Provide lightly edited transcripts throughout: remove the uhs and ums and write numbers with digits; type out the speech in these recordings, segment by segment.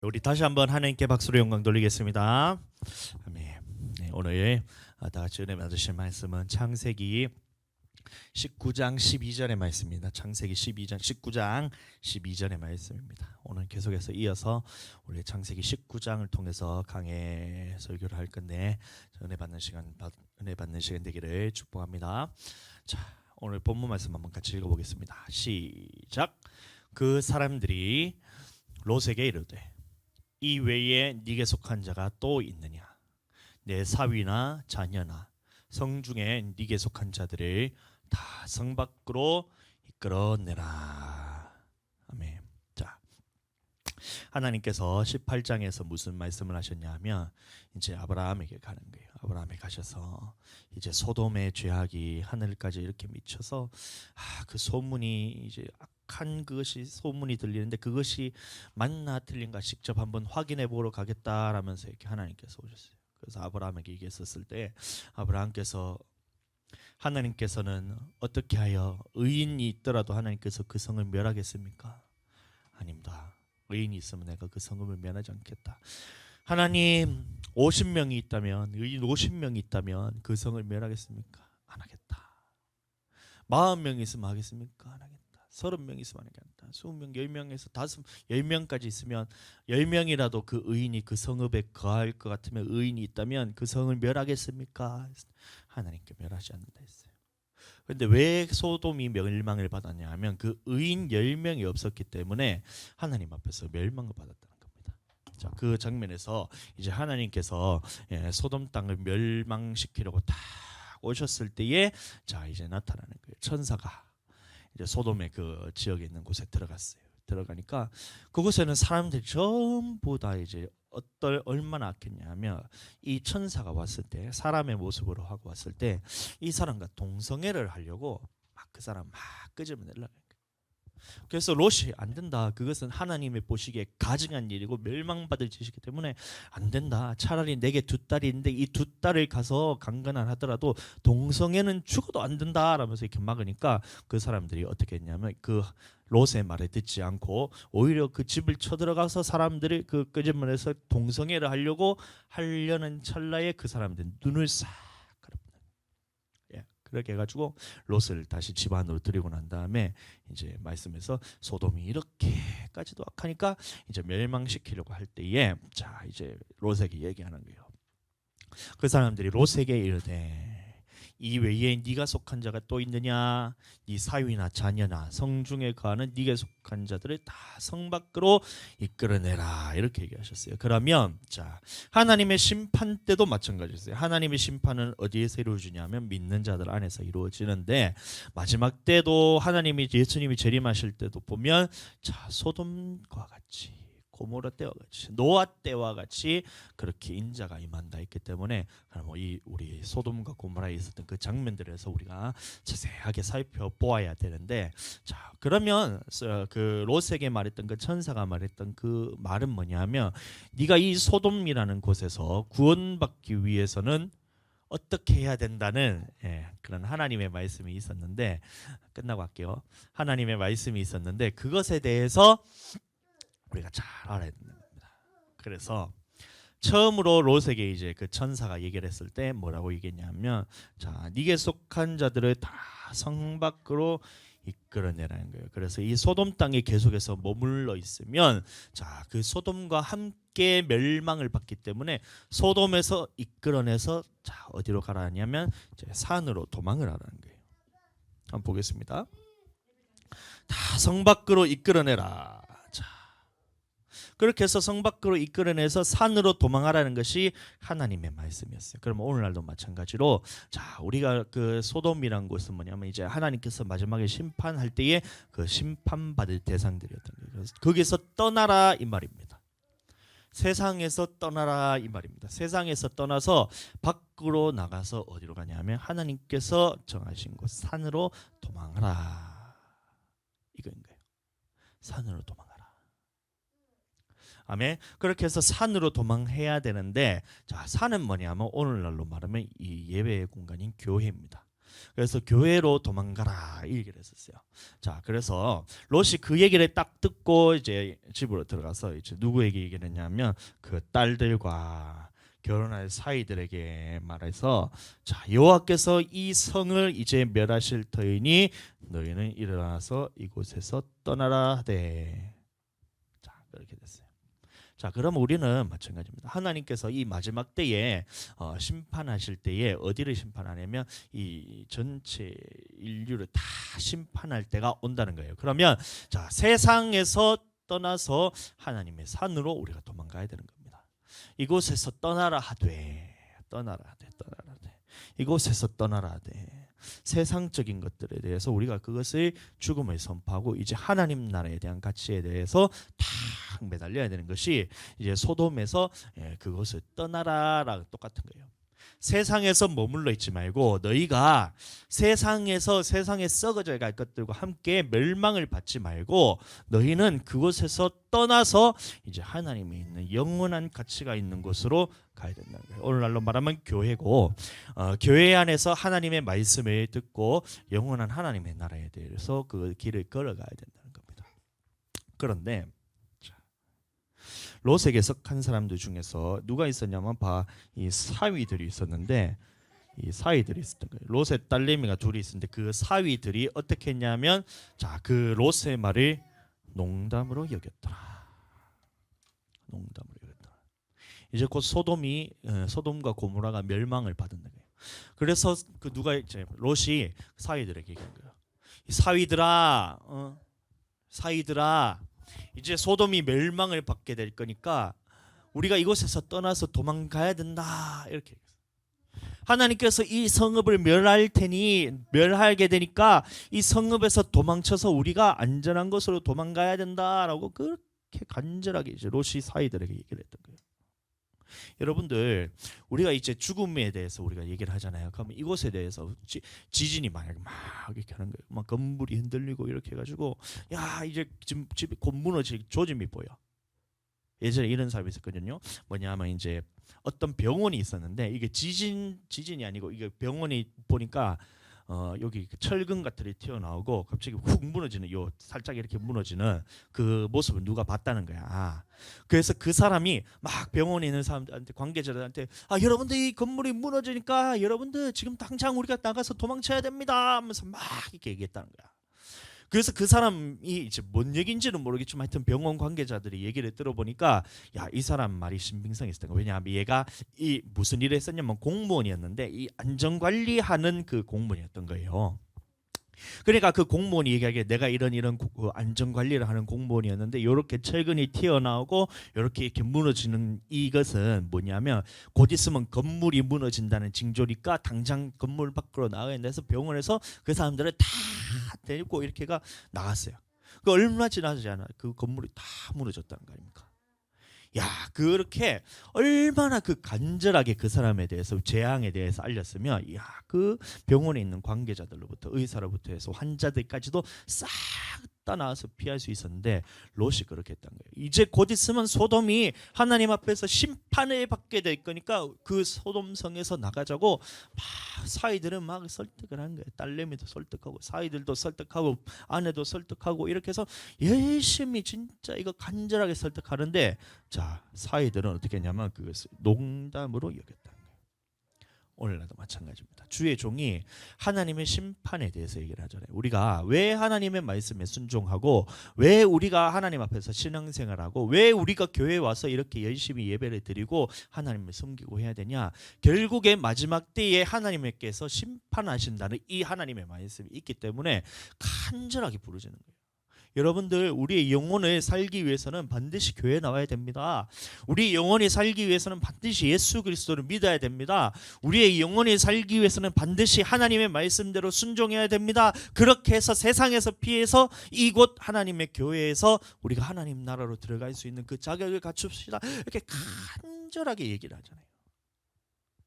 우리 다시 한번 하나님께 박수로 영광 돌리겠습니다. 아멘. 네, 오늘 다 같이 은혜 받으실 말씀은 창세기 19장 12절의 말씀입니다. 창세기 19장 12절의 말씀입니다. 오늘 계속해서 이어서 우리 창세기 19장을 통해서 강해 설교를 할 건데 은혜 받는 시간 되기를 축복합니다. 자, 오늘 본문 말씀 한번 같이 읽어보겠습니다. 시작. 그 사람들이 롯에게 이르되 이 외에 네게 속한 자가 또 있느냐? 내 사위나 자녀나 성중에 네게 속한 자들을 다 성 밖으로 이끌어내라. 아멘. 자, 하나님께서 18장에서 무슨 말씀을 하셨냐면 이제 아브라함에게 가는 거예요. 아브라함에 가셔서 이제 소돔의 죄악이 하늘까지 이렇게 미쳐서 그 소문이 이제 한 그것이 소문이 들리는데 그것이 맞나 틀린가 직접 한번 확인해 보러 가겠다라면서 이렇게 하나님께서 오셨어요. 그래서 아브라함에게 얘기했었을 때 하나님께서는 어떻게 하여 의인이 있더라도 하나님께서 그 성을 멸하겠습니까? 아닙니다. 의인이 있으면 내가 그 성읍을 멸하지 않겠다. 하나님 50명이 있다면 의인 50명이 있다면 그 성을 멸하겠습니까? 안 하겠다. 40명이 있으면 하겠습니까? 안 하겠다. 30명 있으면 안 하겠다. 20명, 10명에서 10명까지 있으면 10명이라도 그 의인이 그 성읍에 거할 것 같으면 의인이 있다면 그 성을 멸하겠습니까? 하나님께 멸하지 않는다 했어요. 그런데 왜 소돔이 멸망을 받았냐 하면 그 의인 10명이 없었기 때문에 하나님 앞에서 멸망을 받았다는 겁니다. 자, 그 장면에서 이제 하나님께서 소돔 땅을 멸망시키려고 딱 오셨을 때에 자 이제 나타나는 거예요. 천사가 이제 소돔의 그 지역에 있는 곳에 들어갔어요. 들어가니까 그곳에는 사람들이 전부 다 이제 얼마나 악했냐면 이 천사가 왔을 때 사람의 모습으로 하고 왔을 때 이 사람과 동성애를 하려고 막 그 사람 막 끄집어내려고. 그래서 롯이 안 된다. 그것은 하나님의 보시기에 가증한 일이고 멸망받을 짓이기 때문에 안 된다. 차라리 내게 두 딸이 있는데 이 두 딸을 가서 강간을 하더라도 동성애는 죽어도 안 된다라면서 이렇게 막으니까 그 사람들이 어떻게 했냐면 그 롯의 말에 듣지 않고 오히려 그 집을 쳐들어가서 사람들이 그 끄집어내서 동성애를 하려는 찰나에 그 사람들 눈을 싹 그렇게 해가지고 롯을 다시 집 안으로 들이고 난 다음에 이제 말씀에서 소돔이 이렇게까지도 악하니까 이제 멸망시키려고 할 때에 자 이제 롯에게 얘기하는 거예요. 그 사람들이 롯에게 이르되 이 외에 네가 속한 자가 또 있느냐? 네 사위나 자녀나 성중에 거하는 네게 속한 자들을 다 성 밖으로 이끌어내라 이렇게 얘기하셨어요. 그러면 자 하나님의 심판 때도 마찬가지였어요. 하나님의 심판은 어디에서 이루어지냐면 믿는 자들 안에서 이루어지는데 마지막 때도 하나님이 예수님이 재림하실 때도 보면 자 소돔과 같이 고모라 때와 같이 노아 때와 같이 그렇게 인자가 임한다 했기 때문에 이 우리 소돔과 고모라에 있었던 그 장면들에서 우리가 자세하게 살펴보아야 되는데 자 그러면 그 롯에게 말했던 그 천사가 말했던 그 말은 뭐냐면 네가 이 소돔이라는 곳에서 구원받기 위해서는 어떻게 해야 된다는 그런 하나님의 말씀이 있었는데 끝나고 할게요. 하나님의 말씀이 있었는데 그것에 대해서 우리가 잘 알아야 됩니다. 그래서 처음으로 롯에게 이제 그 천사가 얘기를 했을 때 뭐라고 얘기했냐면 자 네게 속한 자들을 다 성 밖으로 이끌어내라는 거예요. 그래서 이 소돔 땅에 계속해서 머물러 있으면 자 그 소돔과 함께 멸망을 받기 때문에 소돔에서 이끌어내서 자 어디로 가라 하냐면 산으로 도망을 하라는 거예요. 한번 보겠습니다. 다 성 밖으로 이끌어내라. 그렇게 해서 성 밖으로 이끌어내서 산으로 도망하라는 것이 하나님의 말씀이었어요. 그럼 오늘날도 마찬가지로 자 우리가 그 소돔이란 곳은 뭐냐면 이제 하나님께서 마지막에 심판할 때에 그 심판받을 대상들이었던 거예요. 그래서 거기서 떠나라 이 말입니다. 세상에서 떠나라 이 말입니다. 세상에서 떠나서 밖으로 나가서 어디로 가냐면 하나님께서 정하신 곳 산으로 도망하라 이거인 거예요. 산으로 도망. 아멘. 그렇게 해서 산으로 도망해야 되는데 자 산은 뭐냐면 오늘날로 말하면 이 예배의 공간인 교회입니다. 그래서 교회로 도망가라 이 얘기를 했었어요. 자, 그래서 롯이 그 얘기를 딱 듣고 이제 집으로 들어가서 이제 누구에게 얘기를 했냐면 그 딸들과 결혼할 사이들에게 말해서, 자, 여호와께서 이 성을 이제 멸하실 터이니 너희는 일어나서 이곳에서 떠나라 하되. 자, 그렇게 됐어요. 자, 그럼 우리는 마찬가지입니다. 하나님께서 이 마지막 때에 심판하실 때에 어디를 심판하냐면 이 전체 인류를 다 심판할 때가 온다는 거예요. 그러면 자, 세상에서 떠나서 하나님의 산으로 우리가 도망가야 되는 겁니다. 이곳에서 떠나라 하되, 떠나라 하되, 떠나라 하되, 이곳에서 떠나라 하되. 세상적인 것들에 대해서 우리가 그것을 죽음을 선포하고 이제 하나님 나라에 대한 가치에 대해서 탁 매달려야 되는 것이 이제 소돔에서 그것을 떠나라랑 똑같은 거예요. 세상에서 머물러 있지 말고 너희가 세상에서 세상에 썩어져 갈 것들과 함께 멸망을 받지 말고 너희는 그곳에서 떠나서 이제 하나님이 있는 영원한 가치가 있는 곳으로 가야 된다는 거예요. 오늘날로 말하면 교회고, 교회 안에서 하나님의 말씀을 듣고 영원한 하나님의 나라에 대해서 그 길을 걸어가야 된다는 겁니다. 그런데 롯에게 속한 사람들 중에서 누가 있었냐면 이 사위들이 있었는데, 이 사위들이 있었던 거예요. 롯의 딸내미가 둘이 있었는데 그 사위들이 어떻게 했냐면, 자, 그 롯의 말을 농담으로 여겼더라. 농담으로 여겼더라. 이제 곧 소돔과 고모라가 멸망을 받은 거예요. 그래서 그 누가 이제 롯이 사위들에게 얘기한 거예요. 이 사위들아, 사위들아, 이제 소돔이 멸망을 받게 될 거니까 우리가 이곳에서 떠나서 도망가야 된다. 이렇게 하나님께서 이 성읍을 멸하게 되니까 이 성읍에서 도망쳐서 우리가 안전한 곳으로 도망가야 된다라고 그렇게 간절하게 이제 롯이 사위들에게 얘기를 했던 거예요. 여러분들, 우리가 이제 죽음에 대해서 우리가 얘기를 하잖아요. 그러면 이곳에 대해서 지진이 만약에 막 이렇게 하는 거예요. 막 건물이 흔들리고 이렇게 해가지고, 야, 이제 지금 집이 곧 무너질 조짐이 보여. 예전에 이런 사람이 있었거든요. 뭐냐면 이제 어떤 병원이 있었는데 이게 지진이 아니고 이게 병원이 보니까 여기 철근 같은 게 튀어나오고 갑자기 훅 무너지는, 요 살짝 이렇게 무너지는 그 모습을 누가 봤다는 거야. 그래서 그 사람이 막 병원에 있는 사람들한테, 관계자들한테, 여러분들 이 건물이 무너지니까 여러분들 지금 당장 우리가 나가서 도망쳐야 됩니다 하면서 막 이렇게 얘기했다는 거야. 그래서 그 사람이 이제 뭔 얘기인지는 모르겠지만 하여튼 병원 관계자들이 얘기를 들어보니까, 야, 이 사람 말이 신빙성이 있었던 거야. 왜냐하면 얘가 이 무슨 일을 했었냐면 공무원이었는데 이 안전관리하는 그 공무원이었던 거예요. 그러니까 그 공무원이 얘기하기에 내가 이런 안전 관리를 하는 공무원이었는데 이렇게 철근이 튀어나오고 이렇게 무너지는 이것은 뭐냐면 곧 있으면 건물이 무너진다는 징조니까 당장 건물 밖으로 나가야 돼서 병원에서 그 사람들을 다 데리고 이렇게가 나갔어요. 그 얼마 지나지 않아 그 건물이 다 무너졌다는 거 아닙니까? 야, 그렇게 얼마나 그 간절하게 그 사람에 대해서, 재앙에 대해서 알렸으면, 야, 그 병원에 있는 관계자들로부터, 의사로부터 해서 환자들까지도 싹 다 나와서 피할 수 있었는데 롯이 그렇게 했던 거예요. 이제 곧 있으면 소돔이 하나님 앞에서 심판을 받게 될 거니까 그 소돔 성에서 나가자고 막 사위들은 막 설득을 한 거예요. 딸내미도 설득하고 사위들도 설득하고 아내도 설득하고 이렇게 해서 열심히 진짜 이거 간절하게 설득하는데, 자, 사위들은 어떻게 했냐면 그것을 농담으로 여겼다. 오늘날도 마찬가지입니다. 주의 종이 하나님의 심판에 대해서 얘기를 하잖아요. 우리가 왜 하나님의 말씀에 순종하고, 왜 우리가 하나님 앞에서 신앙생활하고, 왜 우리가 교회에 와서 이렇게 열심히 예배를 드리고 하나님을 섬기고 해야 되냐? 결국에 마지막 때에 하나님께서 심판하신다는 이 하나님의 말씀이 있기 때문에 간절하게 부르짖는 거예요. 여러분들, 우리의 영혼을 살기 위해서는 반드시 교회에 나와야 됩니다. 우리의 영혼이 살기 위해서는 반드시 예수 그리스도를 믿어야 됩니다. 우리의 영혼이 살기 위해서는 반드시 하나님의 말씀대로 순종해야 됩니다. 그렇게 해서 세상에서 피해서 이곳 하나님의 교회에서 우리가 하나님 나라로 들어갈 수 있는 그 자격을 갖춥시다. 이렇게 간절하게 얘기를 하잖아요.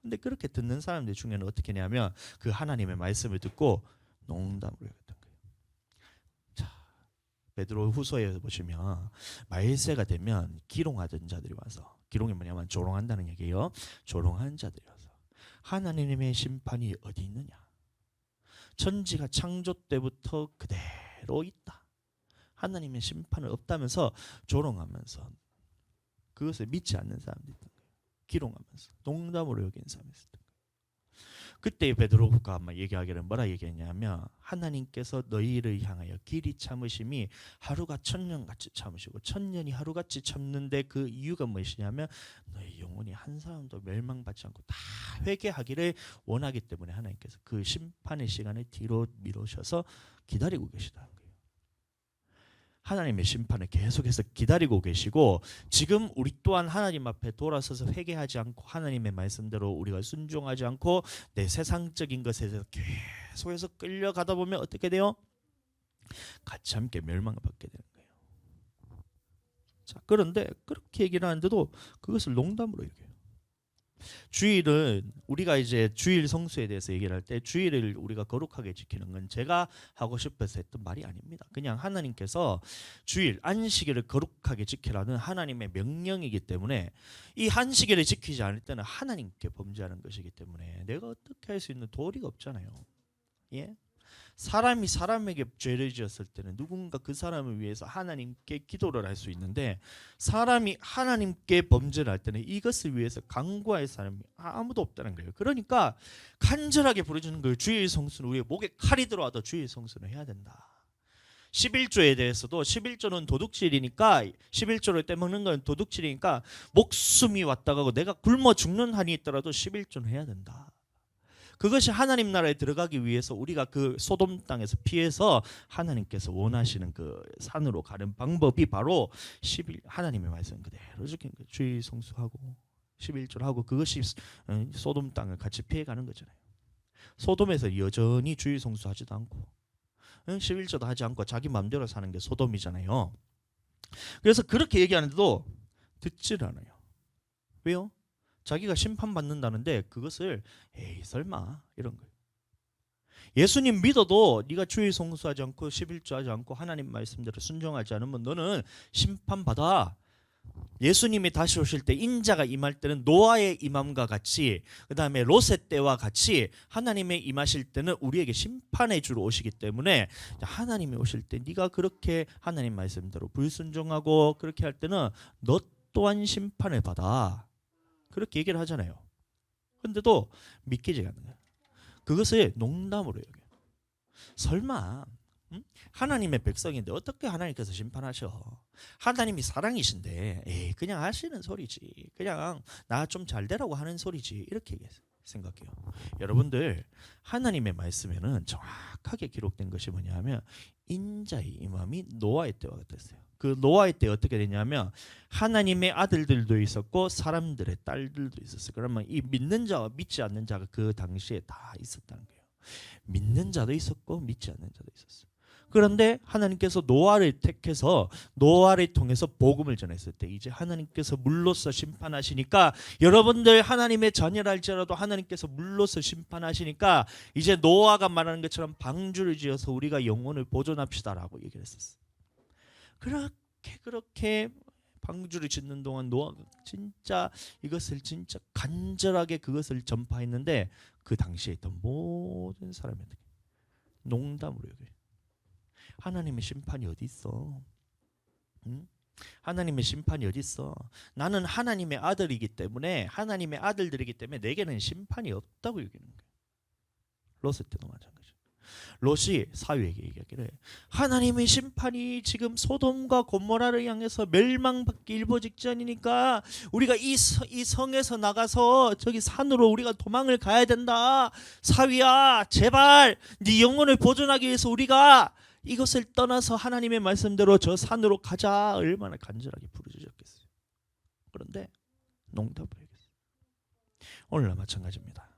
근데 그렇게 듣는 사람들 중에는 어떻게 하냐면 그 하나님의 말씀을 듣고 농담으로 했던 거예요. 베드로 후서에 보시면 말세가 되면 기롱하던 자들이 와서, 기롱이 뭐냐면 조롱한다는 얘기예요. 조롱한 자들이 와서 하나님의 심판이 어디 있느냐? 천지가 창조 때부터 그대로 있다. 하나님의 심판은 없다면서 조롱하면서 그것을 믿지 않는 사람들이 있던 거예요. 기롱하면서 농담으로 여기는 사람이 있었던 거예요. 그때 베드로가 아마 얘기하기를 뭐라 얘기했냐면 하나님께서 너희를 향하여 길이 참으심이 하루가 천년같이 참으시고 천년이 하루같이 참는데 그 이유가 무엇이냐면 너희 영혼이 한 사람도 멸망받지 않고 다 회개하기를 원하기 때문에 하나님께서 그 심판의 시간을 뒤로 미루셔서 기다리고 계시다는 거예요. 하나님의 심판을 계속해서 기다리고 계시고 지금 우리 또한 하나님 앞에 돌아서서 회개하지 않고 하나님의 말씀대로 우리가 순종하지 않고 내 세상적인 것에 계속해서 끌려가다 보면 어떻게 돼요? 같이 함께 멸망을 받게 되는 거예요. 자, 그런데 그렇게 얘기를 하는데도 그것을 농담으로 얘기해요. 주일은 우리가 이제 주일 성수에 대해서 얘기를 할 때 주일을 우리가 거룩하게 지키는 건 제가 하고 싶어서 했던 말이 아닙니다. 그냥 하나님께서 주일 안식일을 거룩하게 지키라는 하나님의 명령이기 때문에 이 안식일을 지키지 않을 때는 하나님께 범죄하는 것이기 때문에 내가 어떻게 할 수 있는 도리가 없잖아요. 예? 사람이 사람에게 죄를 지었을 때는 누군가 그 사람을 위해서 하나님께 기도를 할 수 있는데 사람이 하나님께 범죄를 할 때는 이것을 위해서 간구할 사람이 아무도 없다는 거예요. 그러니까 간절하게 부르짖는 거예요. 주일 성수는 우리의 목에 칼이 들어와도 주일 성수는 해야 된다. 11조에 대해서도 11조는 도둑질이니까 11조를 떼먹는 건 도둑질이니까 목숨이 왔다 가고 내가 굶어 죽는 한이 있더라도 11조는 해야 된다. 그것이 하나님 나라에 들어가기 위해서 우리가 그 소돔 땅에서 피해서 하나님께서 원하시는 그 산으로 가는 방법이 바로 11 하나님의 말씀 그대로 지킨 거예요. 주일 성수하고 11조를 하고 그것이 소돔 땅을 같이 피해가는 거잖아요. 소돔에서 여전히 주일 성수하지도 않고 11조도 하지 않고 자기 마음대로 사는 게 소돔이잖아요. 그래서 그렇게 얘기하는데도 듣질 않아요. 왜요? 자기가 심판받는다는데 그것을 에이 설마 이런 거예요. 예수님 믿어도 네가 주일 성수하지 않고 11조 하지 않고 하나님 말씀대로 순종하지 않으면 너는 심판받아. 예수님이 다시 오실 때 인자가 임할 때는 노아의 임함과 같이 그 다음에 롯의 때와 같이 하나님의 임하실 때는 우리에게 심판의 주로 오시기 때문에 하나님이 오실 때 네가 그렇게 하나님 말씀대로 불순종하고 그렇게 할 때는 너 또한 심판을 받아. 그렇게 얘기를 하잖아요. 근데도 믿기지가 않는 거예요. 그것을 농담으로 여겨요. 설마 하나님의 백성인데 어떻게 하나님께서 심판하셔? 하나님이 사랑이신데 에이 그냥 하시는 소리지. 그냥 나 좀 잘 되라고 하는 소리지. 이렇게 생각해요. 여러분들 하나님의 말씀에는 정확하게 기록된 것이 뭐냐면 인자의 임함이 노아의 때와 같았어요. 그 노아의 때 어떻게 되냐면 하나님의 아들들도 있었고 사람들의 딸들도 있었어요. 그러면 이 믿는 자와 믿지 않는 자가 그 당시에 다 있었다는 거예요. 믿는 자도 있었고 믿지 않는 자도 있었어요. 그런데 하나님께서 노아를 택해서 노아를 통해서 복음을 전했을 때 이제 하나님께서 물로서 심판하시니까 여러분들 하나님의 자녀랄지라도 하나님께서 물로서 심판하시니까 이제 노아가 말하는 것처럼 방주를 지어서 우리가 영혼을 보존합시다라고 얘기를 했었어요. 그렇게 방주를 짓는 동안 노아가 진짜 이것을 진짜 간절하게 그것을 전파했는데 그 당시에 있던 모든 사람들이 농담으로 여겨요. 하나님의 심판이 어디 있어? 응? 하나님의 심판이 어디 있어? 나는 하나님의 아들이기 때문에 하나님의 아들들이기 때문에 내게는 심판이 없다고 여기는 거예요. 롯의 때도 마찬가지죠. 롯이 사위에게 얘기하기를 하나님의 심판이 지금 소돔과 고모라를 향해서 멸망받기 일보 직전이니까 우리가 이 성에서 나가서 저기 산으로 우리가 도망을 가야 된다. 사위야 제발 네 영혼을 보존하기 위해서 우리가 이것을 떠나서 하나님의 말씀대로 저 산으로 가자. 얼마나 간절하게 부르짖었겠어요. 그런데 농담을 얘기했어요. 오늘날 마찬가지입니다.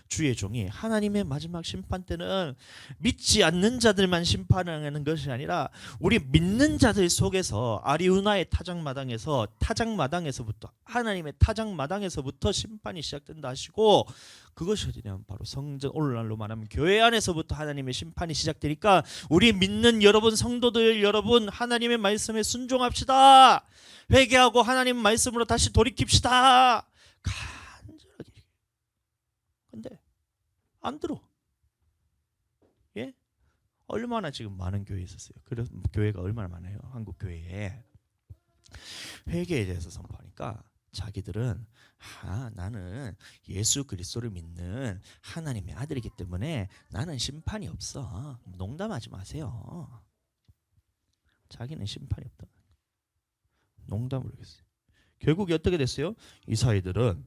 주의 종이 하나님의 마지막 심판 때는 믿지 않는 자들만 심판하는 것이 아니라 우리 믿는 자들 속에서 아리우나의 타작마당에서부터 하나님의 타작마당에서부터 심판이 시작된다 하시고 그것이 어디냐면 바로 성전 오늘날로 말하면 교회 안에서부터 하나님의 심판이 시작되니까 우리 믿는 여러분 성도들 여러분 하나님의 말씀에 순종합시다. 회개하고 하나님 말씀으로 다시 돌이킵시다. 간절하게. 근데 안 들어. 얼마나 지금 많은 교회 있었어요. 그래서 교회가 얼마나 많아요. 한국 교회에 회개에 대해서 선포하니까 자기들은 나는 예수 그리스도를 믿는 하나님의 아들이기 때문에 나는 심판이 없어. 농담하지 마세요. 자기는 심판이 없다. 농담을 하겠어요. 결국에 어떻게 됐어요? 이 사이들은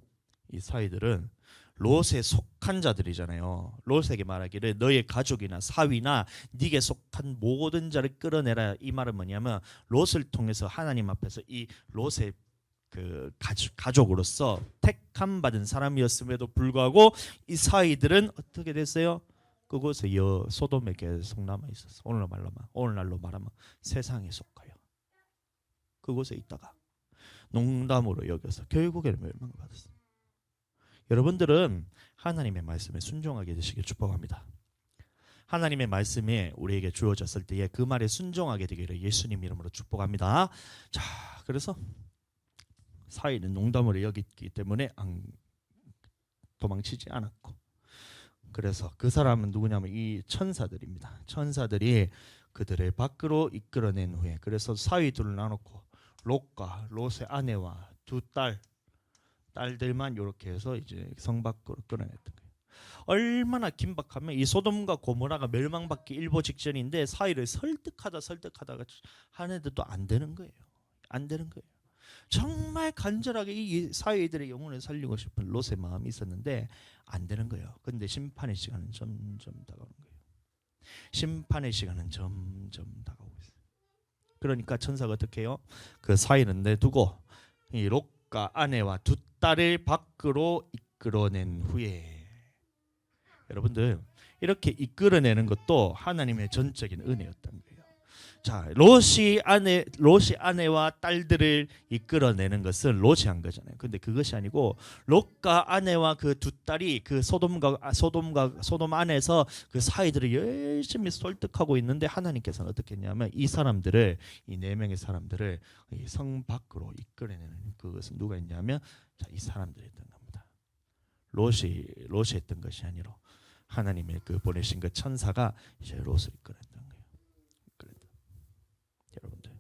롯에 속한 자들이잖아요. 롯에게 말하기를 너의 가족이나 사위나 네게 속한 모든 자를 끌어내라. 이 말은 뭐냐면 롯을 통해서 하나님 앞에서 이 롯의 그 가족으로서 택함 받은 사람이었음에도 불구하고 이 사이들은 어떻게 됐어요? 그곳에 소돔에 계속 남아 있었어. 오늘날로 말하면 세상에 속하여 그곳에 있다가 농담으로 여겨서 결국에는 멸망을 받았어요. 여러분들은 하나님의 말씀에 순종하게 되시길 축복합니다. 하나님의 말씀이 우리에게 주어졌을 때에 그 말에 순종하게 되기를 예수님 이름으로 축복합니다. 자, 그래서 사이는 농담으로 여겼기 때문에 도망치지 않았고, 그래서 그 사람은 누구냐면 이 천사들입니다. 천사들이 그들을 밖으로 이끌어낸 후에, 그래서 사위 둘을 나눴고 롯과 롯의 아내와 두 딸들만 이렇게 해서 이제 성 밖으로 끌어냈던 거예요. 얼마나 긴박하면 이 소돔과 고모라가 멸망받기 일보 직전인데 사이를 설득하다가 하는데도 안 되는 거예요. 안 되는 거예요. 정말 간절하게 이 사위들의 영혼을 살리고 싶은 롯의 마음이 있었는데 안 되는 거예요. 근데 심판의 시간은 점점 다가오는 거예요. 심판의 시간은 점점 다가오고 있어요. 그러니까 천사가 어떻게 해요? 그 사위는 내두고 이 롯과 아내와 두 딸을 밖으로 이끌어낸 후에, 여러분들 이렇게 이끌어내는 것도 하나님의 전적인 은혜였던 거예요. 자, 롯이 아내와 딸들을 이끌어내는 것은 롯이 한 거잖아요. 근데 그것이 아니고 롯과 아내와 그 두 딸이 그 소돔 안에서 그 사이들을 열심히 설득하고 있는데 하나님께서는 어떻게 했냐면 이 네 명의 사람들을 이 성 밖으로 이끌어내는 그것은 누가 했냐면 이 사람들이 했던 겁니다. 롯이 했던 것이 아니라 하나님의 그 보내신 그 천사가 이제 롯을 이끌어냈던 거예요. 여러분들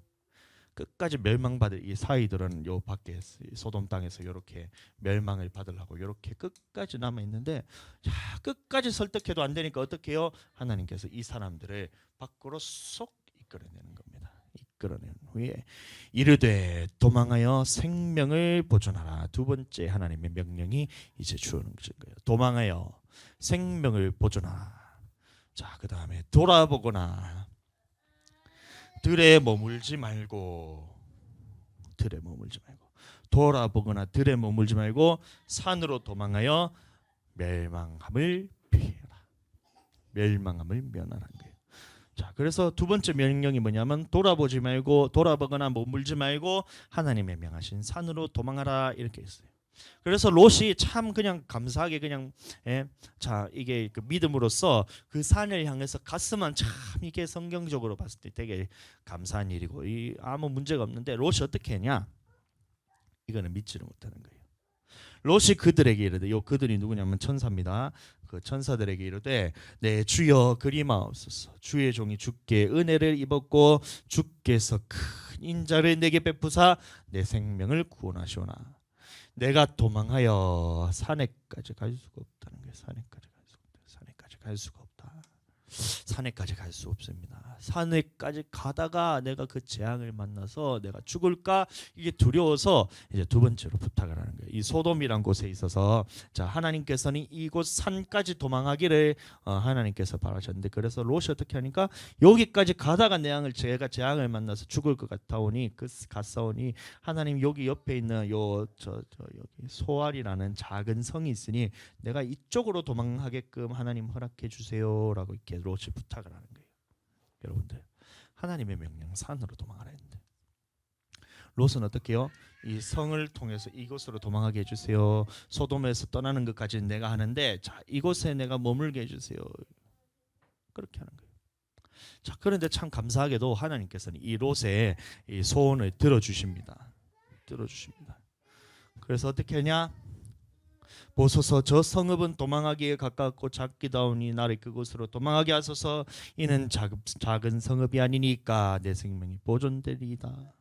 끝까지 멸망받을 이 사이들은 요 밖에 소돔 땅에서 이렇게 멸망을 받으려고 이렇게 끝까지 남아 있는데, 자, 끝까지 설득해도 안 되니까 어떻게 해요? 하나님께서 이 사람들을 밖으로 쏙 이끌어내는 겁니다. 이끌어낸 후에 이르되 도망하여 생명을 보존하라. 두 번째 하나님의 명령이 이제 주어진 거예요. 도망하여 생명을 보존하라. 자, 그 다음에 돌아보거나 들에 머물지 말고 돌아보거나 들에 머물지 말고 산으로 도망하여 멸망함을 피해라. 멸망함을 면하라는 거예요. 자, 그래서 두 번째 명령이 뭐냐면 돌아보거나 머물지 말고 하나님의 명하신 산으로 도망하라 이렇게 했어요. 그래서 롯이 참 그냥 감사하게 그냥 자, 이게 그 믿음으로써 그 산을 향해서 갔으면 참 이게 성경적으로 봤을 때 되게 감사한 일이고 아무 문제가 없는데 롯이 어떻게 했냐? 이거는 믿지를 못하는 거예요. 롯이 그들에게 이르되, 그들이 누구냐면 천사입니다. 그 천사들에게 이르되 내 주여 그리마옵소서. 주의 종이 주께 은혜를 입었고 주께서 큰 인자를 내게 베푸사 내 생명을 구원하시오나 내가 도망하여 산에까지 갈 수가 없다는 거예요. 산에까지 갈 수가 없다. 산에까지 갈 수 없습니다. 산에까지 가다가 내가 그 재앙을 만나서 내가 죽을까 이게 두려워서 이제 두 번째로 부탁을 하는 거예요. 이 소돔이란 곳에 있어서 자, 하나님께서는 이곳 산까지 도망하기를 하나님께서 바라셨는데, 그래서 롯이 어떻게 하니까 여기까지 가다가 제가 재앙을 만나서 죽을 것 같아오니 갔사오니 하나님 여기 옆에 있는 여기 소알이라는 작은 성이 있으니 내가 이쪽으로 도망하게끔 하나님 허락해 주세요라고 이렇게 롯이 부탁을 하는 거예요. 여러분들 하나님의 명령 산으로 도망하라 했는데 롯은 어떻게 해요? 이 성을 통해서 이곳으로 도망하게 해주세요. 소돔에서 떠나는 것까지는 내가 하는데 자, 이곳에 내가 머물게 해주세요. 그렇게 하는 거예요. 자, 그런데 참 감사하게도 하나님께서는 이 롯의 이 소원을 들어주십니다. 그래서 어떻게 하냐? 보소서 저 성읍은 도망하기에 가깝고 작기다오니 나를 그곳으로 도망하게 하소서. 이는 작은 성읍이 아니니까 내 생명이 보존되리이다.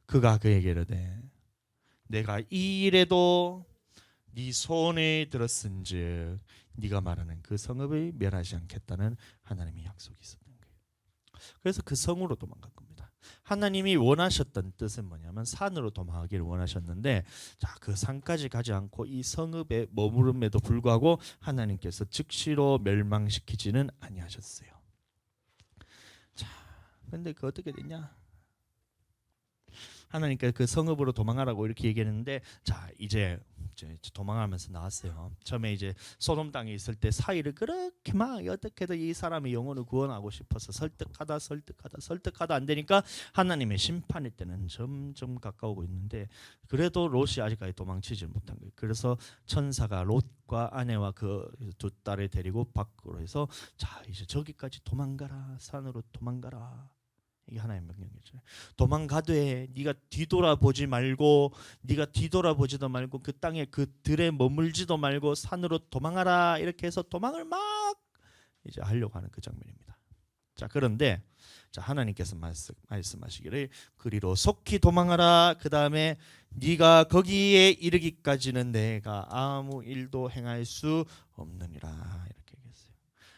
그가 그에게 이르되 내가 이 일에도 네 손에 들었은즉 네가 말하는 그 성읍을 멸하지 않겠다는 하나님의 약속이 있었던 거예요. 그래서 그 성으로 도망간 겁니다. 하나님이 원하셨던 뜻은 뭐냐면 산으로 도망하기를 원하셨는데, 자, 그 산까지 가지 않고 이 성읍에 머무름에도 불구하고 하나님께서 즉시로 멸망시키지는 아니하셨어요. 자, 근데 그 어떻게 됐냐? 하나님께서 그 성읍으로 도망하라고 이렇게 얘기했는데, 자, 이제 도망하면서 나왔어요. 처음에 이제 소돔 땅에 있을 때 사이를 그렇게 막 어떻게든 이 사람의 영혼을 구원하고 싶어서 설득하다 안 되니까 하나님의 심판의 때는 점점 가까우고 있는데, 그래도 롯이 아직까지 도망치지 못한 거예요. 그래서 천사가 롯과 아내와 그 두 딸을 데리고 밖으로 해서, 자, 이제 저기까지 도망가라, 산으로 도망가라. 이게 하나의 명령이죠. 도망가되 네가 뒤돌아보지도 말고 그 땅에 그 들에 머물지도 말고 산으로 도망하라. 이렇게 해서 도망을 막 이제 하려고 하는 그 장면입니다. 자, 그런데 자, 하나님께서 말씀하시기를 그리로 속히 도망하라. 그 다음에 네가 거기에 이르기까지는 내가 아무 일도 행할 수 없느니라. 이렇게 얘기했어요.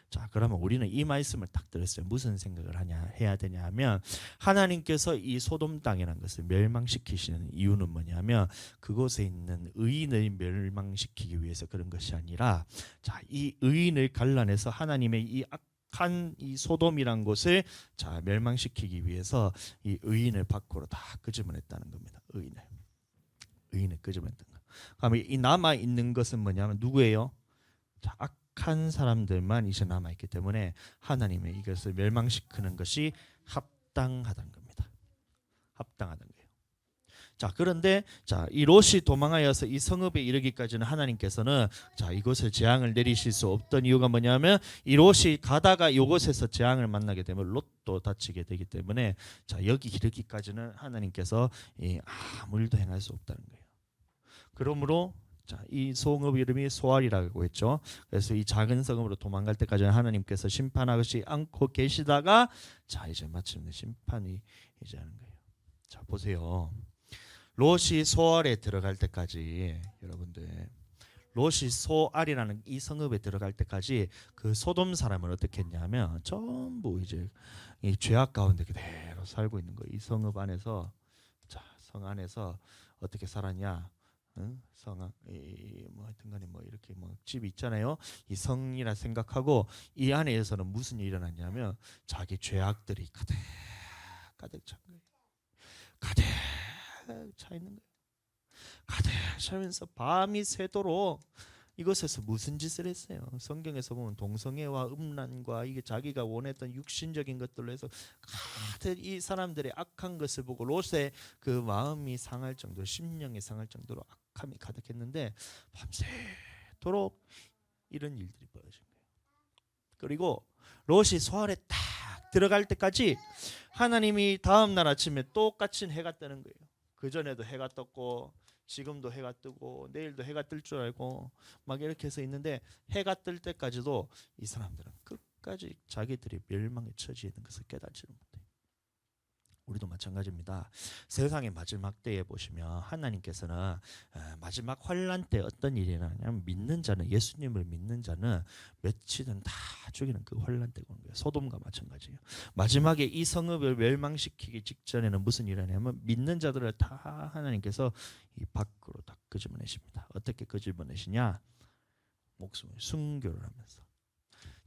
자, 그러면 우리는 이 말씀을 딱 들었어요. 무슨 생각을 해야 되냐 하면, 하나님께서 이 소돔 땅이라는 것을 멸망시키시는 이유는 뭐냐면 그곳에 있는 의인을 멸망시키기 위해서 그런 것이 아니라, 자, 이 의인을 갈라내서 하나님의 이 악한 이 소돔이란 곳을 자 멸망시키기 위해서 이 의인을 밖으로 다 끄집어냈다는 겁니다. 의인을 끄집어냈던 거. 그러면 이 남아 있는 것은 뭐냐면 누구예요? 자, 악한 사람들만 이제 남아 있기 때문에 하나님의 이것을 멸망시키는 것이 합당하다는 겁니다. 합당하다는 거예요. 자, 그런데 자, 이 롯이 도망하여서 이 성읍에 이르기까지는 하나님께서는 자, 이곳에 재앙을 내리실 수 없던 이유가 뭐냐면, 이 롯이 가다가 이곳에서 재앙을 만나게 되면 롯도 다치게 되기 때문에, 자, 여기 이르기까지는 하나님께서 아무 일도 행할 수 없다는 거예요. 그러므로 자, 이 성읍 이름이 소알이라고 했죠. 그래서 이 작은 성읍으로 도망갈 때까지는 하나님께서 심판하지 않고 계시다가, 자, 이제 마침내 심판이 이제 하는 거예요. 자, 보세요. 롯이 소알에 들어갈 때까지, 여러분들, 롯이 소알이라는 이 성읍에 들어갈 때까지 그 소돔 사람은 어떻게 했냐면 전부 이제 이 죄악 가운데 그대로 살고 있는 거예요. 이 성읍 안에서, 자, 성 안에서 어떻게 살았냐? 성, 뭐 하여튼간에 뭐 이렇게 뭐 집이 있잖아요. 이 성이라 생각하고 이 안에서는 무슨 일이 일어났냐면 자기 죄악들이 가득 찬 거예요. 가득 차 있는 거예요. 가득 차면서 밤이 새도록 이것에서 무슨 짓을 했어요? 성경에서 보면 동성애와 음란과 이게 자기가 원했던 육신적인 것들로 해서 가득 이 사람들의 악한 것을 보고 롯의 그 마음이 상할 정도로, 심령이 상할 정도로 악함이 가득했는데 밤새도록 이런 일들이 벌어진 거예요. 그리고 롯이 소알에 딱 들어갈 때까지 하나님이 다음 날 아침에 똑같이 해가 뜨는 거예요. 그 전에도 해가 떴고 지금도 해가 뜨고 내일도 해가 뜰 줄 알고 막 이렇게 해서 있는데, 해가 뜰 때까지도 이 사람들은 끝까지 자기들이 멸망에 처지에 있는 것을 깨닫지를 못해요. 우리도 마찬가지입니다. 세상의 마지막 때에 보시면 하나님께서는 마지막 환란 때 어떤 일이 일어나냐면, 믿는 자는, 예수님을 믿는 자는 며칠은 다 죽이는 그 환란 때가 오는 거예요. 소돔과 마찬가지예요. 마지막에 이 성읍을 멸망시키기 직전에는 무슨 일이 일어나냐면 믿는 자들을 다 하나님께서 이 밖으로 다 끄집어내십니다. 어떻게 끄집어내시냐? 목숨을 순교를 하면서.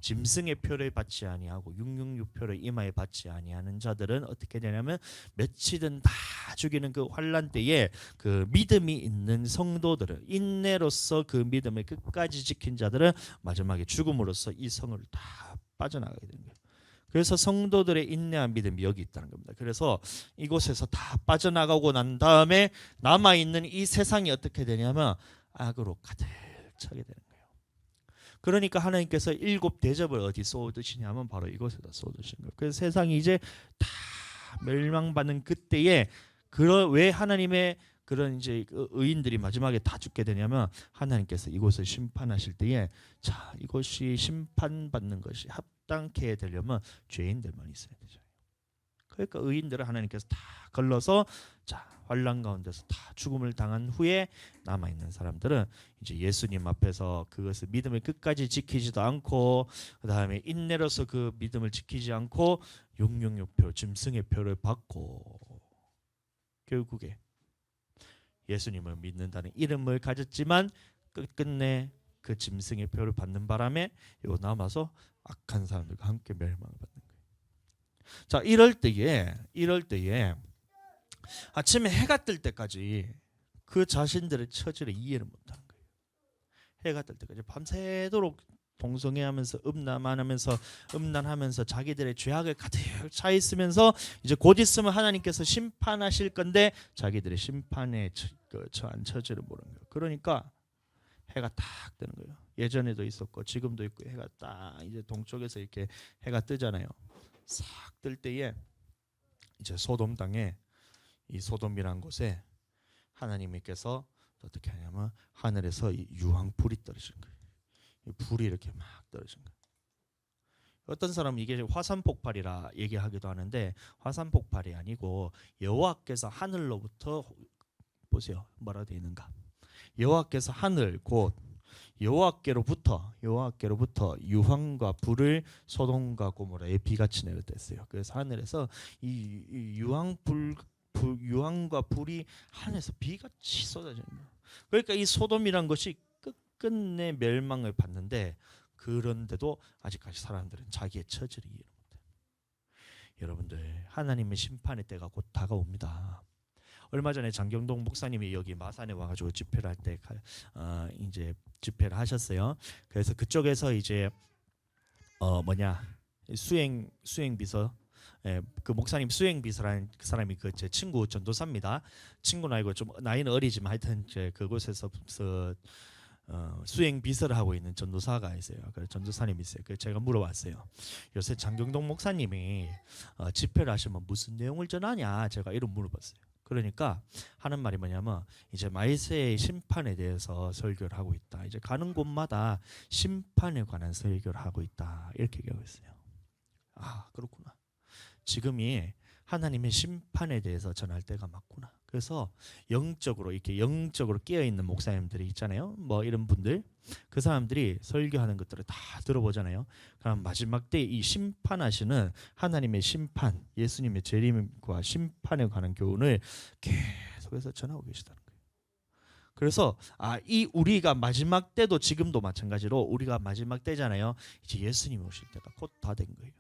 짐승의 표를 받지 아니하고 666표를 이마에 받지 아니하는 자들은 어떻게 되냐면 며칠은 다 죽이는 그 환란 때에 그 믿음이 있는 성도들은, 인내로서 그 믿음을 끝까지 지킨 자들은 마지막에 죽음으로써 이 성을 다 빠져나가게 되는 거예요. 그래서 성도들의 인내한 믿음이 여기 있다는 겁니다. 그래서 이곳에서 다 빠져나가고 난 다음에 남아있는 이 세상이 어떻게 되냐면 악으로 가득 차게 되는 거예요. 그러니까 하나님께서 7 대접을 어디 쏟으시냐면 바로 이곳에다 쏟으신 거예요. 그래서 세상이 이제 다 멸망받는 그때에 왜 하나님의 그런 이제 의인들이 마지막에 다 죽게 되냐면 하나님께서 이곳을 심판하실 때에 자 이곳이 심판받는 것이 합당케 되려면 죄인들만 있어야 되죠. 그러니까 의인들을 하나님께서 다 걸러서 자 환난 가운데서 다 죽음을 당한 후에 남아 있는 사람들은 이제 예수님 앞에서 그것을 믿음을 끝까지 지키지도 않고 그 다음에 인내로서 그 믿음을 지키지 않고 666표 짐승의 표를 받고 결국에 예수님을 믿는다는 이름을 가졌지만 끝끝내 그 짐승의 표를 받는 바람에 요 남아서 악한 사람들과 함께 멸망을 받는 거예요. 자 이럴 때에 아침에 해가 뜰 때까지 그 자신들의 처지를 이해를 못하는 거예요. 해가 뜰 때까지 밤새도록 동성애하면서 음란하면서 자기들의 죄악을 가득 차 있으면서 이제 곧 있으면 하나님께서 심판하실 건데 자기들의 심판에 처한 처지를 모르는 거예요. 그러니까 해가 딱 뜨는 거예요. 예전에도 있었고 지금도 있고 해가 딱 이제 동쪽에서 이렇게 해가 뜨잖아요. 싹 뜰 때에 이제 소돔 땅에 이 소돔이란 곳에 하나님께서 어떻게 하냐면 하늘에서 이 유황불이 떨어지는 거예요. 이 불이 이렇게 막 떨어지는 거예요. 어떤 사람은 이게 화산 폭발이라 얘기하기도 하는데 화산 폭발이 아니고 여호와께서 하늘로부터 보세요. 뭐라 되어 있는가? 여호와께서 하늘 곧 여호와께로부터 유황과 불을 소돔과 고모라에 비같이 내렸댔어요. 그래서 하늘에서 이 유황과 불이 하늘에서 비같이 쏟아지는 거예요. 그러니까 이 소돔이란 것이 끝끝내 멸망을 받는데 그런데도 아직까지 사람들은 자기의 처지를 이해를 못해요. 여러분들 하나님의 심판의 때가 곧 다가옵니다. 얼마 전에 장경동 목사님이 여기 마산에 와가지고 집회를 할 때 이제 집회를 하셨어요. 그래서 그쪽에서 이제 수행 비서 그 목사님 수행 비서라는 그 사람이 그 제 친구 전도사입니다. 친구는 아니고 좀 나이는 어리지만 하여튼 제 그곳에서 수행 비서를 하고 있는 전도사가 있어요. 그 전도사님이 있어요. 그 제가 물어봤어요. 요새 장경동 목사님이 집회를 하시면 무슨 내용을 전하냐 제가 이런 물어봤어요. 그러니까 하는 말이 뭐냐면 이제 마이스의 심판에 대해서 설교를 하고 있다. 이제 가는 곳마다 심판에 관한 설교를 하고 있다. 이렇게 얘기하고 있어요. 아 그렇구나. 지금이 하나님의 심판에 대해서 전할 때가 맞구나. 그래서 영적으로 깨어 있는 목사님들이 있잖아요. 뭐 이런 분들 그 사람들이 설교하는 것들을 다 들어보잖아요. 그럼 마지막 때 이 심판하시는 하나님의 심판, 예수님의 재림과 심판에 관한 교훈을 계속해서 전하고 계시다는 거예요. 그래서 이 우리가 마지막 때도 지금도 마찬가지로 우리가 마지막 때잖아요. 이제 예수님이 오실 때가 곧 다 된 거예요.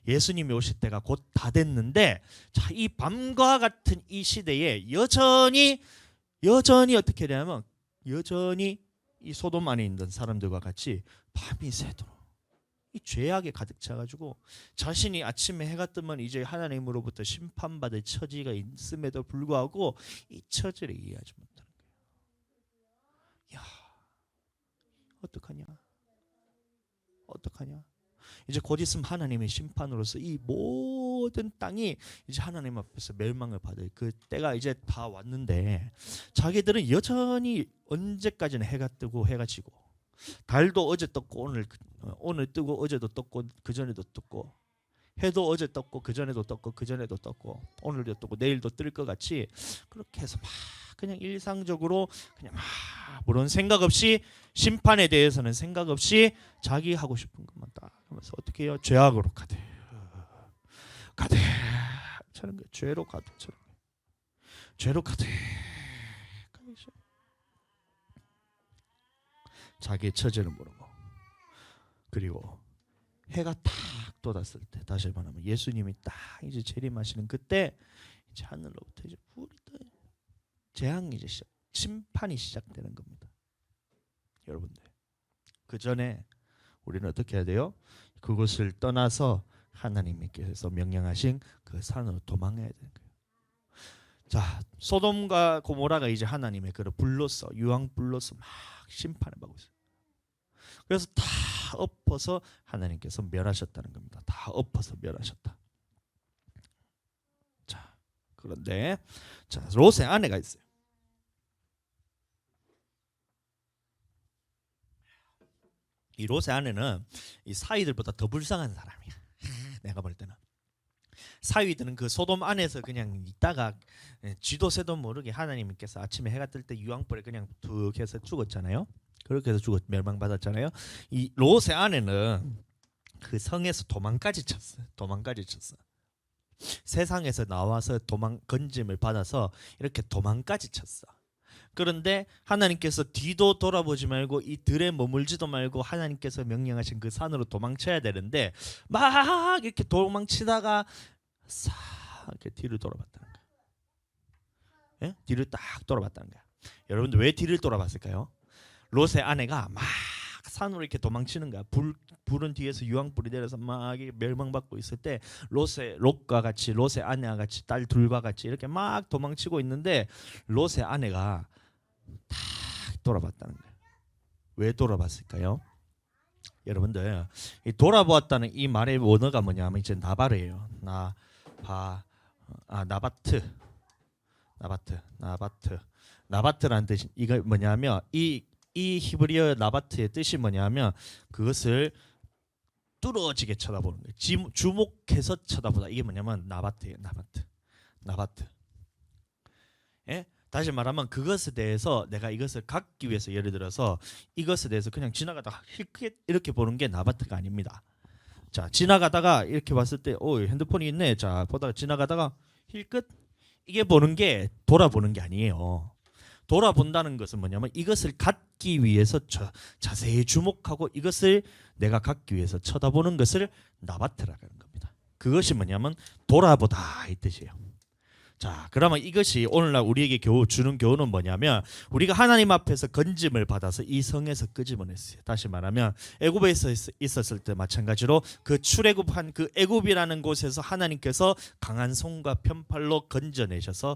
예수님이 오실 때가 곧 다 됐는데 자, 이 밤과 같은 이 시대에 여전히 어떻게 되냐면 여전히 이 소돔 안에 있는 사람들과 같이 밤이 새도록 이 죄악에 가득 차가지고 자신이 아침에 해가 뜨면 이제 하나님으로부터 심판받을 처지가 있음에도 불구하고 이 처지를 이해하지 못하는 거예요. 야, 어떡하냐? 이제 곧 있으면 하나님의 심판으로서 이 모든 땅이 이제 하나님 앞에서 멸망을 받을 그 때가 이제 다 왔는데 자기들은 여전히 언제까지나 해가 뜨고 해가 지고 달도 어제 떴고 오늘 뜨고 어제도 떴고 그전에도 떴고 해도 어제 떴고 그전에도 떴고 오늘도 떴고 내일도 뜰 것 같이 그렇게 해서 막 그냥 일상적으로 그냥 막 물론 생각 없이 심판에 대해서는 생각 없이 자기 하고 싶은 것만 딱 하면서 어떻게 해요? 죄악으로 가득 차는 거예요. 죄로 가득 차는 거예요. 죄로 가득 자기의 처지를 모르고 그리고 해가 탁 돋았을 때 다시 말하면 예수님이 딱 이제 재림하시는 그때 이제 하늘로부터 이제 불이 떠요. 재앙이 이제 심판이 시작되는 겁니다. 여러분들 그 전에 우리는 어떻게 해야 돼요? 그곳을 떠나서 하나님께서 명령하신 그 산으로 도망해야 되는 거예요. 자, 소돔과 고모라가 이제 하나님의 그 불로서 유황불로서 막 심판을 받고 있어요. 그래서 다 엎어서 하나님께서 멸하셨다는 겁니다. 다 엎어서 멸하셨다. 자, 그런데 자 롯의 아내가 있어요. 이 롯의 아내는 이 사위들보다 더 불쌍한 사람이야. 내가 볼 때는 사위들은 그 소돔 안에서 그냥 있다가 쥐도 새도 모르게 하나님께서 아침에 해가 뜰 때 유황불에 그냥 툭 해서 죽었잖아요. 그렇게 해서 멸망받았잖아요. 이 롯의 아내는 그 성에서 도망까지 쳤어. 세상에서 나와서 건짐을 받아서 이렇게 도망까지 쳤어. 그런데 하나님께서 뒤도 돌아보지 말고 이 들에 머물지도 말고 하나님께서 명령하신 그 산으로 도망쳐야 되는데 막 이렇게 도망치다가 싹 이렇게 뒤를 돌아봤다는 거야. 예? 뒤를 딱 돌아봤다는 거야. 여러분들 왜 뒤를 돌아봤을까요? 롯의 아내가 막 산으로 이렇게 도망치는 거야. 불은 뒤에서 유황불이 내려서 막 멸망받고 있을 때 롯과 같이 롯의 아내와 같이 딸 둘과 같이 이렇게 막 도망치고 있는데 롯의 아내가 딱 돌아봤다는 거예요. 왜 돌아봤을까요? 여러분들 이 돌아보았다는 이 말의 원어가 뭐냐면 이제 나바르예요. 나바트라는 뜻이 이거 뭐냐면 이 히브리어 나바트의 뜻이 뭐냐면 그것을 뚫어지게 쳐다보는 거예요. 주목해서 쳐다보다. 이게 뭐냐면 나바트예요. 나바트. 예? 다시 말하면 그것에 대해서 내가 이것을 갖기 위해서 예를 들어서 이것에 대해서 그냥 지나가다가 이렇게 보는 게 나바트가 아닙니다. 자, 지나가다가 이렇게 봤을 때 핸드폰이 있네. 자, 보다가 지나가다가 힐끗 이게 보는 게 돌아보는 게 아니에요. 돌아본다는 것은 뭐냐면 이것을 갖기 위해서 자세히 주목하고 이것을 내가 갖기 위해서 쳐다보는 것을 나바트라고 하는 겁니다. 그것이 뭐냐면 돌아보다 이 뜻이에요. 자, 그러면 이것이 오늘날 우리에게 주는 교훈은 뭐냐면 우리가 하나님 앞에서 건짐을 받아서 이 성에서 끄집어냈어요. 다시 말하면 애굽에 있었을 때 마찬가지로 그 출애굽한 그 애굽이라는 곳에서 하나님께서 강한 손과 편팔로 건져내셔서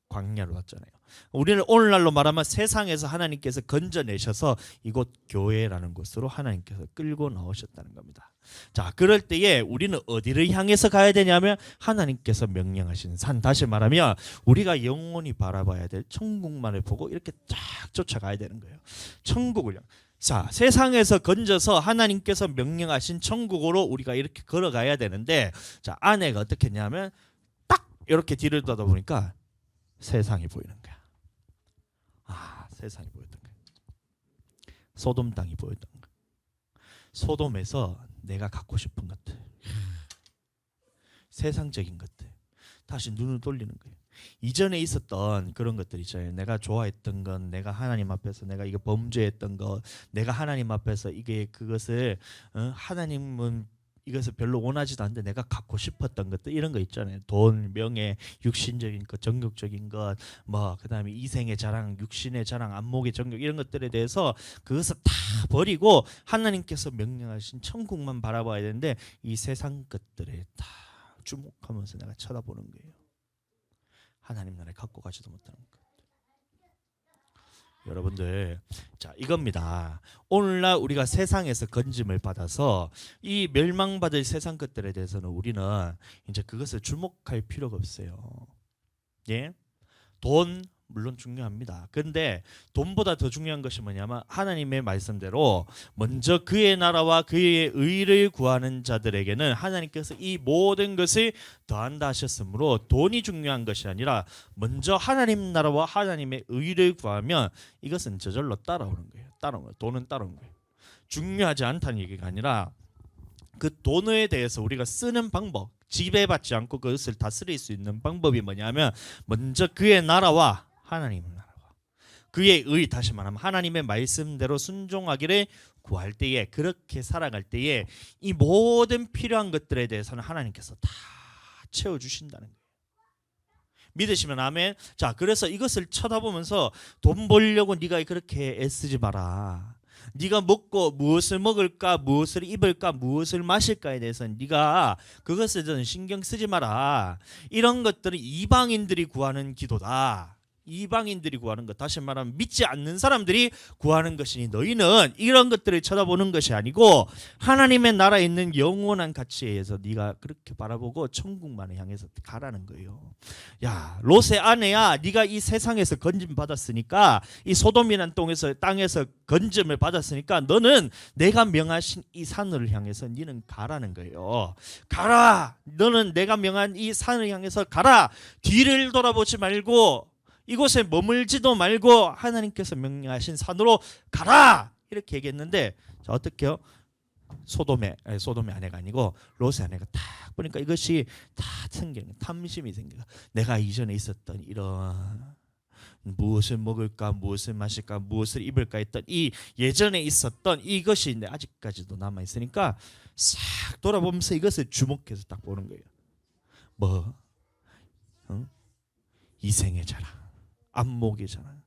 광야로 왔잖아요. 우리는 오늘날로 말하면 세상에서 하나님께서 건져내셔서 이곳 교회라는 곳으로 하나님께서 끌고 나오셨다는 겁니다. 자, 그럴 때에 우리는 어디를 향해서 가야 되냐면 하나님께서 명령하신 산, 다시 말하면 우리가 영원히 바라봐야 될 천국만을 보고 이렇게 쫙 쫓아가야 되는 거예요. 천국을 자, 세상에서 건져서 하나님께서 명령하신 천국으로 우리가 이렇게 걸어가야 되는데 자, 아내가 어떻게 했냐면 딱 이렇게 뒤를 돌아보니까 세상이 보이는 거야. 세상이 보였던 거야. 소돔 땅이 보였던 거야. 소돔에서 내가 갖고 싶은 것들, 세상적인 것들, 다시 눈을 돌리는 거예요. 이전에 있었던 그런 것들 있잖아요. 내가 좋아했던 건, 내가 하나님 앞에서 내가 이거 범죄했던 것, 내가 하나님 앞에서 그것을 하나님은 이것을 별로 원하지도 않는데 내가 갖고 싶었던 것들 이런 거 있잖아요. 돈, 명예, 육신적인 것, 정욕적인 것, 그다음에 이생의 자랑, 육신의 자랑, 안목의 정욕 이런 것들에 대해서 그것을 다 버리고 하나님께서 명령하신 천국만 바라봐야 되는데 이 세상 것들에 다 주목하면서 내가 쳐다보는 거예요. 하나님 나라에 갖고 가지도 못하는 것. 여러분들, 자, 이겁니다. 오늘날 우리가 세상에서 건짐을 받아서 이 멸망받을 세상 것들에 대해서는 우리는 이제 그것을 주목할 필요가 없어요. 예? 돈 물론 중요합니다. 그런데 돈보다 더 중요한 것이 뭐냐면 하나님의 말씀대로 먼저 그의 나라와 그의 의를 구하는 자들에게는 하나님께서 이 모든 것을 더한다 하셨으므로 돈이 중요한 것이 아니라 먼저 하나님 나라와 하나님의 의를 구하면 이것은 저절로 따라오는 거예요. 돈은 따라오는 거예요. 중요하지 않다는 얘기가 아니라 그 돈에 대해서 우리가 쓰는 방법, 지배받지 않고 그것을 다스릴 수 있는 방법이 뭐냐면 먼저 그의 나라와 하나님의 나라와 그의 의, 다시 말하면 하나님의 말씀대로 순종하기를 구할 때에, 그렇게 살아갈 때에 이 모든 필요한 것들에 대해서는 하나님께서 다 채워주신다는 거예요. 믿으시면 아멘. 자, 그래서 이것을 쳐다보면서 돈 벌려고 네가 그렇게 애쓰지 마라. 네가 먹고 무엇을 먹을까, 무엇을 입을까, 무엇을 마실까에 대해서는 네가 그것에 대해서는 신경 쓰지 마라. 이런 것들은 이방인들이 구하는 기도다. 이방인들이 구하는 것, 다시 말하면 믿지 않는 사람들이 구하는 것이니 너희는 이런 것들을 쳐다보는 것이 아니고 하나님의 나라에 있는 영원한 가치에 의해서 네가 그렇게 바라보고 천국만을 향해서 가라는 거예요. 야, 롯의 아내야, 네가 이 세상에서 건짐 받았으니까, 이 소돔이라는 땅에서 건짐을 받았으니까 너는 내가 명하신 이 산을 향해서 너는 가라는 거예요. 가라. 너는 내가 명한 이 산을 향해서 가라. 뒤를 돌아보지 말고 이곳에 머물지도 말고 하나님께서 명령하신 산으로 가라, 이렇게 얘기했는데, 자, 어떻게요? 소돔의 아내가 아니고 롯의 아내가 딱 보니까 이것이 다 생기는 거예요. 탐심이 생겨요. 내가 이전에 있었던 이런 무엇을 먹을까, 무엇을 마실까, 무엇을 입을까 했던 이 예전에 있었던 이것이 아직까지도 남아 있으니까 싹 돌아보면서 이것을 주목해서 딱 보는 거예요. 뭐? 이생의 자랑, 안목의 자랑,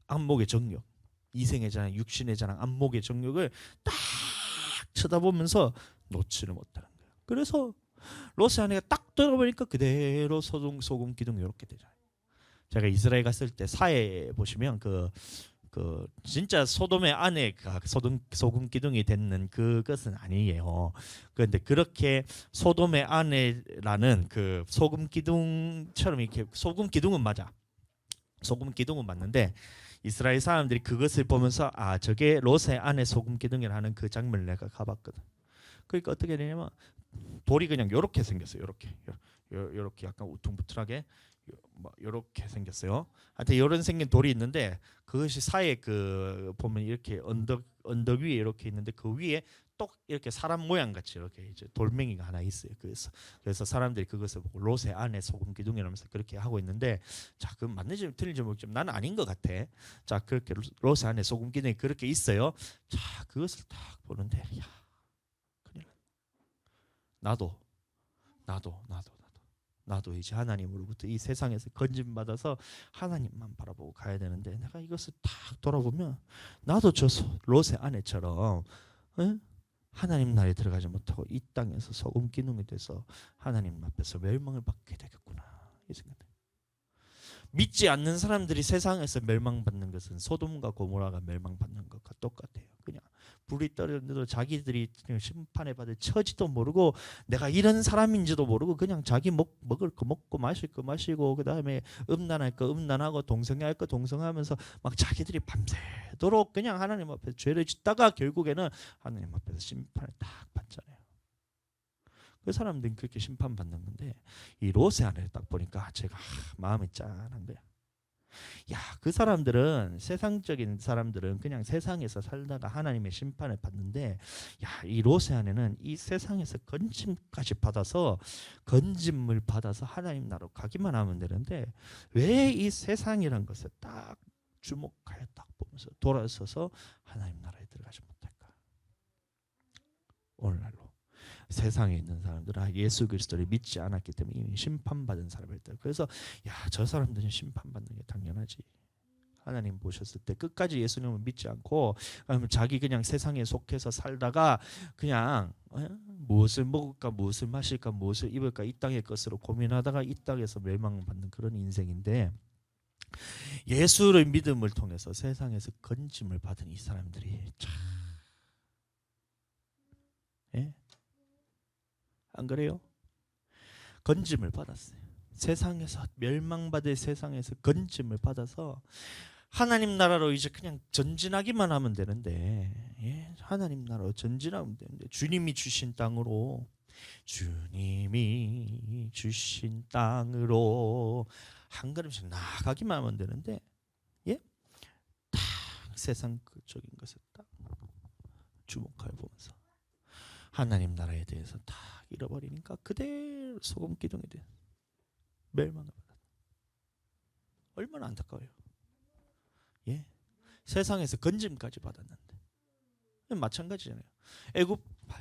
안목의 정욕, 이생의 자랑, 육신의 자랑, 안목의 정욕을 딱 쳐다보면서 놓지를 못하는 거예요. 그래서 롯의 아내가 딱 들어보니까 그대로 소금 기둥 이렇게 되잖아요. 제가 이스라엘 갔을 때 사해 보시면 그 진짜 소돔의 아내가 소금 기둥이 됐는 그것은 아니에요. 그런데 그렇게 소돔의 아내라는 그 소금 기둥처럼 이렇게, 소금 기둥은 맞아. 소금 기둥은 맞는데 이스라엘 사람들이 그것을 보면서 아, 저게 롯의 아내 소금 기둥이라는 그 장면을 내가 가봤거든. 그러니까 어떻게 되냐면 돌이 그냥 요렇게 생겼어요. 요렇게 약간 우퉁부퉁하게 요렇게 생겼어요. 하여튼 이런 생긴 돌이 있는데 그것이 사이에 그 보면 이렇게 언덕 위에 이렇게 있는데 그 위에 똑 이렇게 사람 모양 같이 이렇게 이제 돌멩이가 하나 있어요. 그래서 사람들이 그것을 보고 롯의 아내 소금 기둥이라면서 그렇게 하고 있는데, 자, 그 맞는지 틀린지 모르겠지만 나는 아닌 것 같아. 자, 그렇게 롯의 아내 소금 기둥이 그렇게 있어요. 자, 그것을 딱 보는데, 야, 큰일 나. 나도 이제 하나님으로부터 이 세상에서 건짐 받아서 하나님만 바라보고 가야 되는데, 내가 이것을 딱 돌아보면 나도 저 롯의 아내처럼 하나님 나라에 들어가지 못하고 이 땅에서 소금 기둥이 돼서 하나님 앞에서 멸망을 받게 되겠구나, 이 생각. 믿지 않는 사람들이 세상에서 멸망받는 것은 소돔과 고모라가 멸망받는 것과 똑같아요. 그냥 불이 떨어져도 자기들이 심판에 받을 처지도 모르고 내가 이런 사람인지도 모르고 그냥 자기 먹을 거 먹고 마실 거 마시고 그다음에 음란할 거 음란하고 동성애할 거 동성하면서 막 자기들이 밤새도록 그냥 하나님 앞에 죄를 짓다가 결국에는 하나님 앞에서 심판을 딱 받잖아요. 그 사람들은 그렇게 심판받는 건데, 이 롯의 아내를 딱 보니까 제가 마음이 짠한 거야. 야, 그 사람들은, 세상적인 사람들은 그냥 세상에서 살다가 하나님의 심판을 받는데, 야, 이 롯의 아내는 이 세상에서 건짐까지 받아서 건짐을 받아서 하나님 나라로 가기만 하면 되는데 왜 이 세상이란 것을 딱 주목하여 딱 보면서 돌아서서 하나님 나라에 들어가지 못할까? 오늘날로 세상에 있는 사람들은 예수 그리스도를 믿지 않았기 때문에 이미 심판받은 사람이다. 그래서 야, 저 사람들은 심판받는 게 당연하지. 하나님 보셨을 때 끝까지 예수님을 믿지 않고 자기 그냥 세상에 속해서 살다가 그냥 무엇을 먹을까, 무엇을 마실까, 무엇을 입을까 이 땅의 것으로 고민하다가 이 땅에서 멸망받는 그런 인생인데, 예수를 믿음을 통해서 세상에서 건짐을 받은 이 사람들이 참, 예? 안 그래요? 건짐을 받았어요. 세상에서 멸망받을 세상에서 건짐을 받아서 하나님 나라로 이제 그냥 전진하기만 하면 되는데, 예? 하나님 나라로 전진하면 되는데 주님이 주신 땅으로 한 걸음씩 나아가기만 하면 되는데, 예? 딱 세상적인 것을 딱 주목하여 보면서 하나님 나라에 대해서 다 잃어버리니까 그대로 소금 기둥이 돼 멸망을 받았다. 얼마나 안타까워요. 예, 세상에서 건짐까지 받았는데 마찬가지잖아요.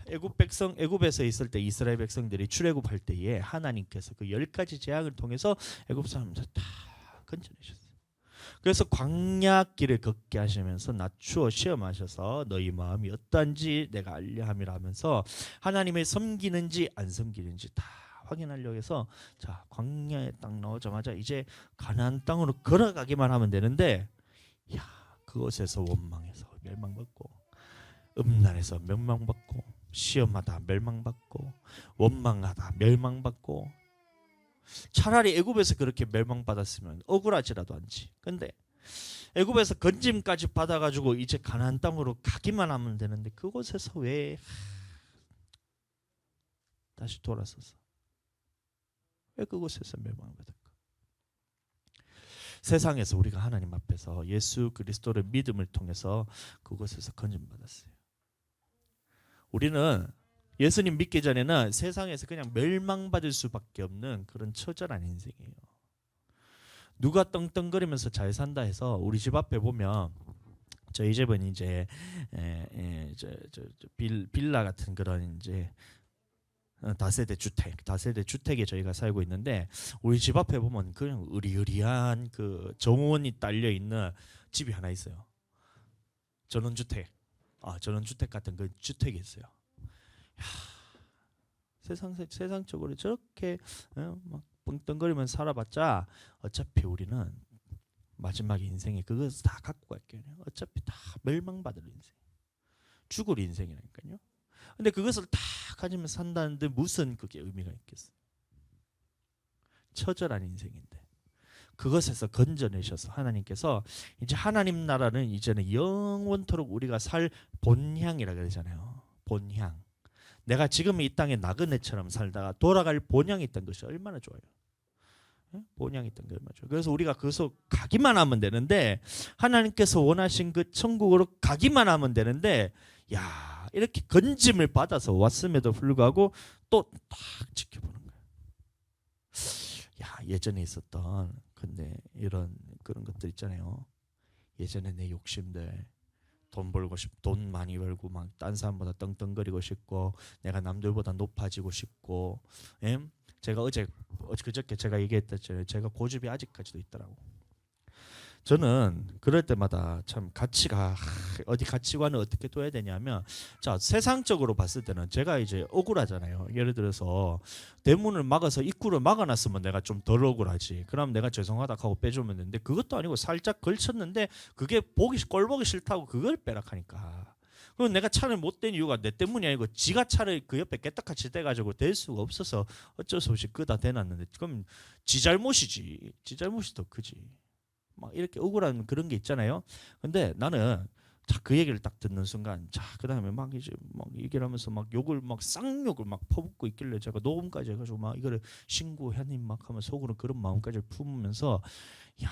애굽에서 있을 때 이스라엘 백성들이 출애굽할 때에 하나님께서 그 10가지 재앙을 통해서 애굽 사람들 다 건져내셨어요. 그래서 광야길을 걷게 하시면서 낮추어 시험하셔서 너희 마음이 어떠한지 내가 알려 함이라 하면서 하나님을 섬기는지 안 섬기는지 다 확인하려고 해서 자 광야에 딱 나오자마자 이제 가나안 땅으로 걸어가기만 하면 되는데 야 그곳에서 원망해서 멸망받고 음란해서 멸망받고 시험하다 멸망받고 원망하다 멸망받고 차라리 애굽에서 그렇게 멸망받았으면 억울하지라도 않지. 근데 애굽에서 건짐까지 받아가지고 이제 가나안 땅으로 가기만 하면 되는데 그곳에서 왜 다시 돌아서서 왜 그곳에서 멸망받을까? 세상에서 우리가 하나님 앞에서 예수 그리스도를 믿음을 통해서 그곳에서 건짐받았어요. 우리는 예수님 믿기 전에는 세상에서 그냥 멸망받을 수밖에 없는 그런 처절한 인생이에요. 누가 떵떵거리면서 잘 산다 해서 우리 집 앞에 보면 저희 집은 이제 빌라 같은 그런 이제 다세대 주택에 저희가 살고 있는데 우리 집 앞에 보면 그냥 으리으리한 그 정원이 딸려 있는 집이 하나 있어요. 전원주택 같은 그 주택이 있어요. 야, 세상적으로 저렇게 막 뻥뻥거리면서 살아봤자 어차피 우리는 마지막 인생에 그것을 다 갖고 갈게요. 어차피 다 멸망받을 인생, 죽을 인생이라니까요. 근데 그것을 다 가지면 산다는데 무슨 그게 의미가 있겠어요? 처절한 인생인데 그것에서 건져내셔서 하나님께서 이제 하나님 나라는 이제는 영원토록 우리가 살 본향이라 그러잖아요. 본향. 내가 지금 이 땅에 나그네처럼 살다가 돌아갈 본향이 있던 것이 얼마나 좋아요. 본향이 있던 게 얼마나 좋아요. 그래서 우리가 거기서 가기만 하면 되는데 하나님께서 원하신 그 천국으로 가기만 하면 되는데 야 이렇게 건짐을 받아서 왔음에도 불구하고 또 딱 지켜보는 거예요. 야 예전에 있었던 근데 이런 그런 것들 있잖아요. 예전에 내 욕심들 돈 벌고 돈 많이 벌고 막 딴 사람보다 떵떵거리고 싶고 내가 남들보다 높아지고 싶고 제가 그저께 제가 얘기했듯이 제가 고집이 아직까지도 있더라고. 저는 그럴 때마다 참 가치가 어디 가치관을 어떻게 둬야 되냐면 자 세상적으로 봤을 때는 제가 이제 억울하잖아요. 예를 들어서 대문을 막아서 입구를 막아놨으면 내가 좀 덜 억울하지. 그럼 내가 죄송하다 하고 빼주면 되는데 그것도 아니고 살짝 걸쳤는데 그게 꼴 보기 싫다고 그걸 빼락하니까. 그럼 내가 차를 못 댄 이유가 내 때문이 아니고 지가 차를 그 옆에 깨딱같이 떼가지고 댈 수가 없어서 어쩔 수 없이 그다 대놨는데 그럼 지 잘못이지. 지 잘못이 더 크지. 막 이렇게 억울한 그런 게 있잖아요. 근데 나는 자 그 얘기를 딱 듣는 순간 자 그다음에 막 이제 막 얘기를 하면서 막 욕을 막 쌍욕을 막 퍼붓고 있길래 제가 녹음까지 해가지고 막 이거를 신고하님 막 하면 속으로 그런 마음까지 품으면서 야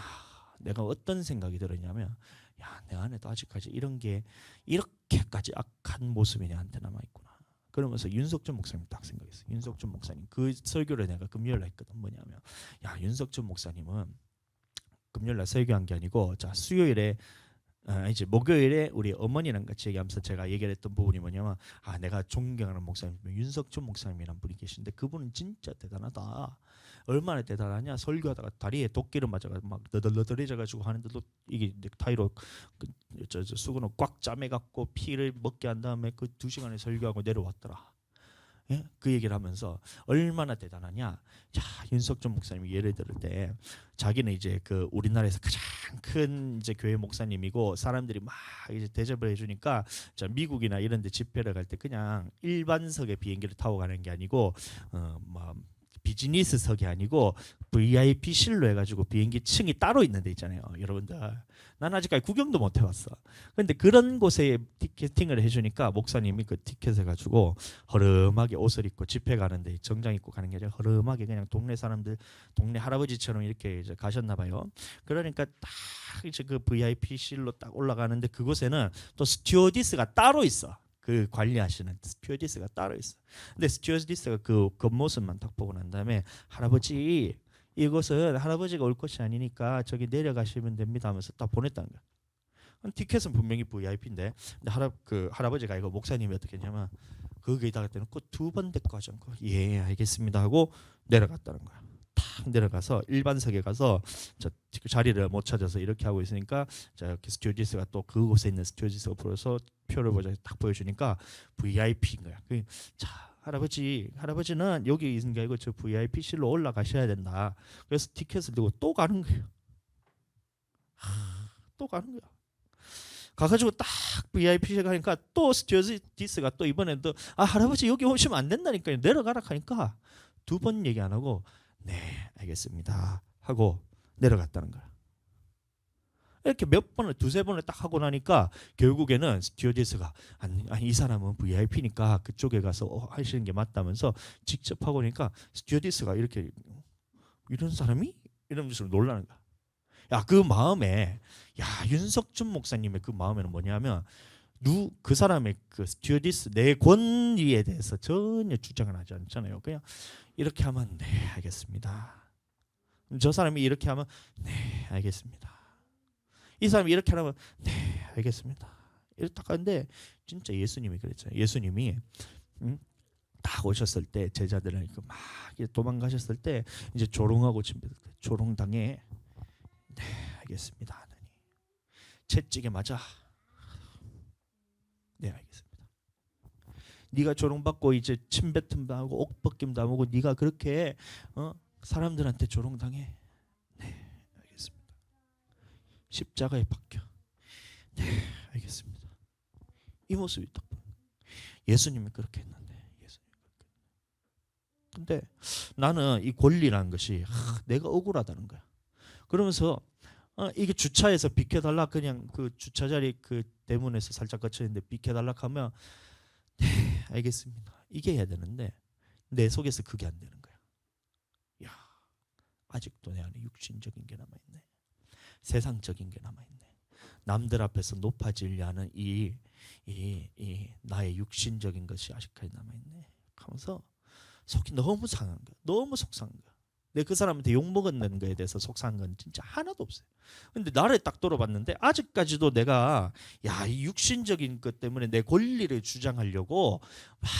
내가 어떤 생각이 들었냐면 야 내 안에도 아직까지 이런 게 이렇게까지 악한 모습이 내한테 남아 있구나. 그러면서 윤석준 목사님 딱 생각했어요. 윤석준 목사님 그 설교를 내가 금요일날 했거든. 뭐냐면 야 윤석준 목사님은 금요일날 설교한 게 아니고 자 수요일에 이제 목요일에 우리 어머니랑 같이 얘기하면서 제가 얘기를 했던 부분이 뭐냐면 내가 존경하는 목사님 윤석준 목사님이란 분이 계신데 그분은 진짜 대단하다. 얼마나 대단하냐 설교하다가 다리에 도끼를 맞아가 막 너덜너덜해져가지고 하는데도 이게 넥타이로 저 수건을 꽉 짜매갖고 피를 먹게 한 다음에 그 2시간에 설교하고 내려왔더라. 예? 그 얘기를 하면서 얼마나 대단하냐. 자 윤석준 목사님이 예를 들을 때 자기는 이제 그 우리나라에서 가장 큰 이제 교회 목사님이고 사람들이 막 이제 대접을 해주니까 자 미국이나 이런데 집회를 갈 때 그냥 일반석의 비행기를 타고 가는 게 아니고 뭐 비즈니스석이 아니고 VIP실로 해가지고 비행기 층이 따로 있는 데 있잖아요. 여러분들 난 아직까지 구경도 못 해봤어. 근데 그런 곳에 티켓팅을 해주니까 목사님이 그 티켓을 가지고 허름하게 옷을 입고 집회 가는데 정장 입고 가는 게 아니라 허름하게 그냥 동네 사람들 동네 할아버지처럼 이렇게 이제 가셨나 봐요. 그러니까 딱 이제 그 VIP실로 딱 올라가는데 그곳에는 또 스튜어디스가 따로 있어. 그 관리하시는 스튜어디스가 따로 있어. 근데 스튜어디스가 그 겉모습만 딱 보고 난 다음에 할아버지 이곳은 할아버지가 올 곳이 아니니까 저기 내려가시면 됩니다 하면서 딱 보냈다는 거야. 티켓은 분명히 VIP인데 근데 할아버지가 이거 목사님이 어떻게 했냐면 거기다가 대놓고 2번 데리고 가지 않고 예 알겠습니다 하고 내려갔다는 거야. 탁 내려가서 일반석에 가서 저 자리를 못 찾아서 이렇게 하고 있으니까 자 스튜어디스가 또 그곳에 있는 스튜어디스가 불어서 표를 보자 딱 보여주니까 VIP인 거야. 자 할아버지는 여기 있는 게 아니고 저 VIP실로 올라가셔야 된다. 그래서 티켓을 들고 또 가는 거예요. 또 가는 거야. 가가지고 딱 VIP실 가니까 또 스튜어디스가 또 이번엔 또 할아버지 여기 오시면 안 된다니까요. 내려가라 하니까 두 번 얘기 안 하고 네 알겠습니다 하고 내려갔다는 거야. 이렇게 몇 번을 두세 번을 딱 하고 나니까 결국에는 스튜어디스가 아니 이 사람은 VIP니까 그쪽에 가서 하시는 게 맞다면서 직접 하고 나니까 스튜어디스가 이렇게 이런 사람이? 이러면서 놀라는 거야. 야, 그 마음에 윤석준 목사님의 그 마음에는 뭐냐면 그 사람의 그 스튜어디스 내 권위에 대해서 전혀 주장을 하지 않잖아요. 그냥 이렇게 하면 네 알겠습니다. 저 사람이 이렇게 하면 네 알겠습니다. 이 사람이 이렇게 하면 네 알겠습니다. 이렇게 딱 하는데 진짜 예수님이 그랬잖아요. 예수님이 딱 오셨을 때 제자들은 막 도망가셨을 때 이제 조롱하고 조롱당해. 네 알겠습니다 하느니 채찍에 맞아. 네 알겠습니다. 네가 조롱받고 이제 침뱉음도 하고 옥벗김도 하고 네가 그렇게 사람들한테 조롱당해. 네 알겠습니다. 십자가에 박혀. 네 알겠습니다. 이 모습이 딱 예수님이 그렇게 했는데 근데 나는 이 권리라는 것이 내가 억울하다는 거야. 그러면서 이게 주차해서 비켜달라 그냥 그 주차 자리 그 대문에서 살짝 거쳐 있는데 비켜달라 하면 네 알겠습니다. 이게 해야 되는데 내 속에서 그게 안 되는 거야. 야 아직도 내 안에 육신적인 게 남아있네. 세상적인 게 남아있네. 남들 앞에서 높아지려는 이 나의 육신적인 것이 아직까지 남아있네 하면서 속이 너무 상한 거야. 너무 속상한 거야. 내가 그 사람한테 욕먹었는 거에 대해서 속상한 건 진짜 하나도 없어요. 근데 나를 딱 돌아봤는데 아직까지도 내가 이 육신적인 것 때문에 내 권리를 주장하려고 막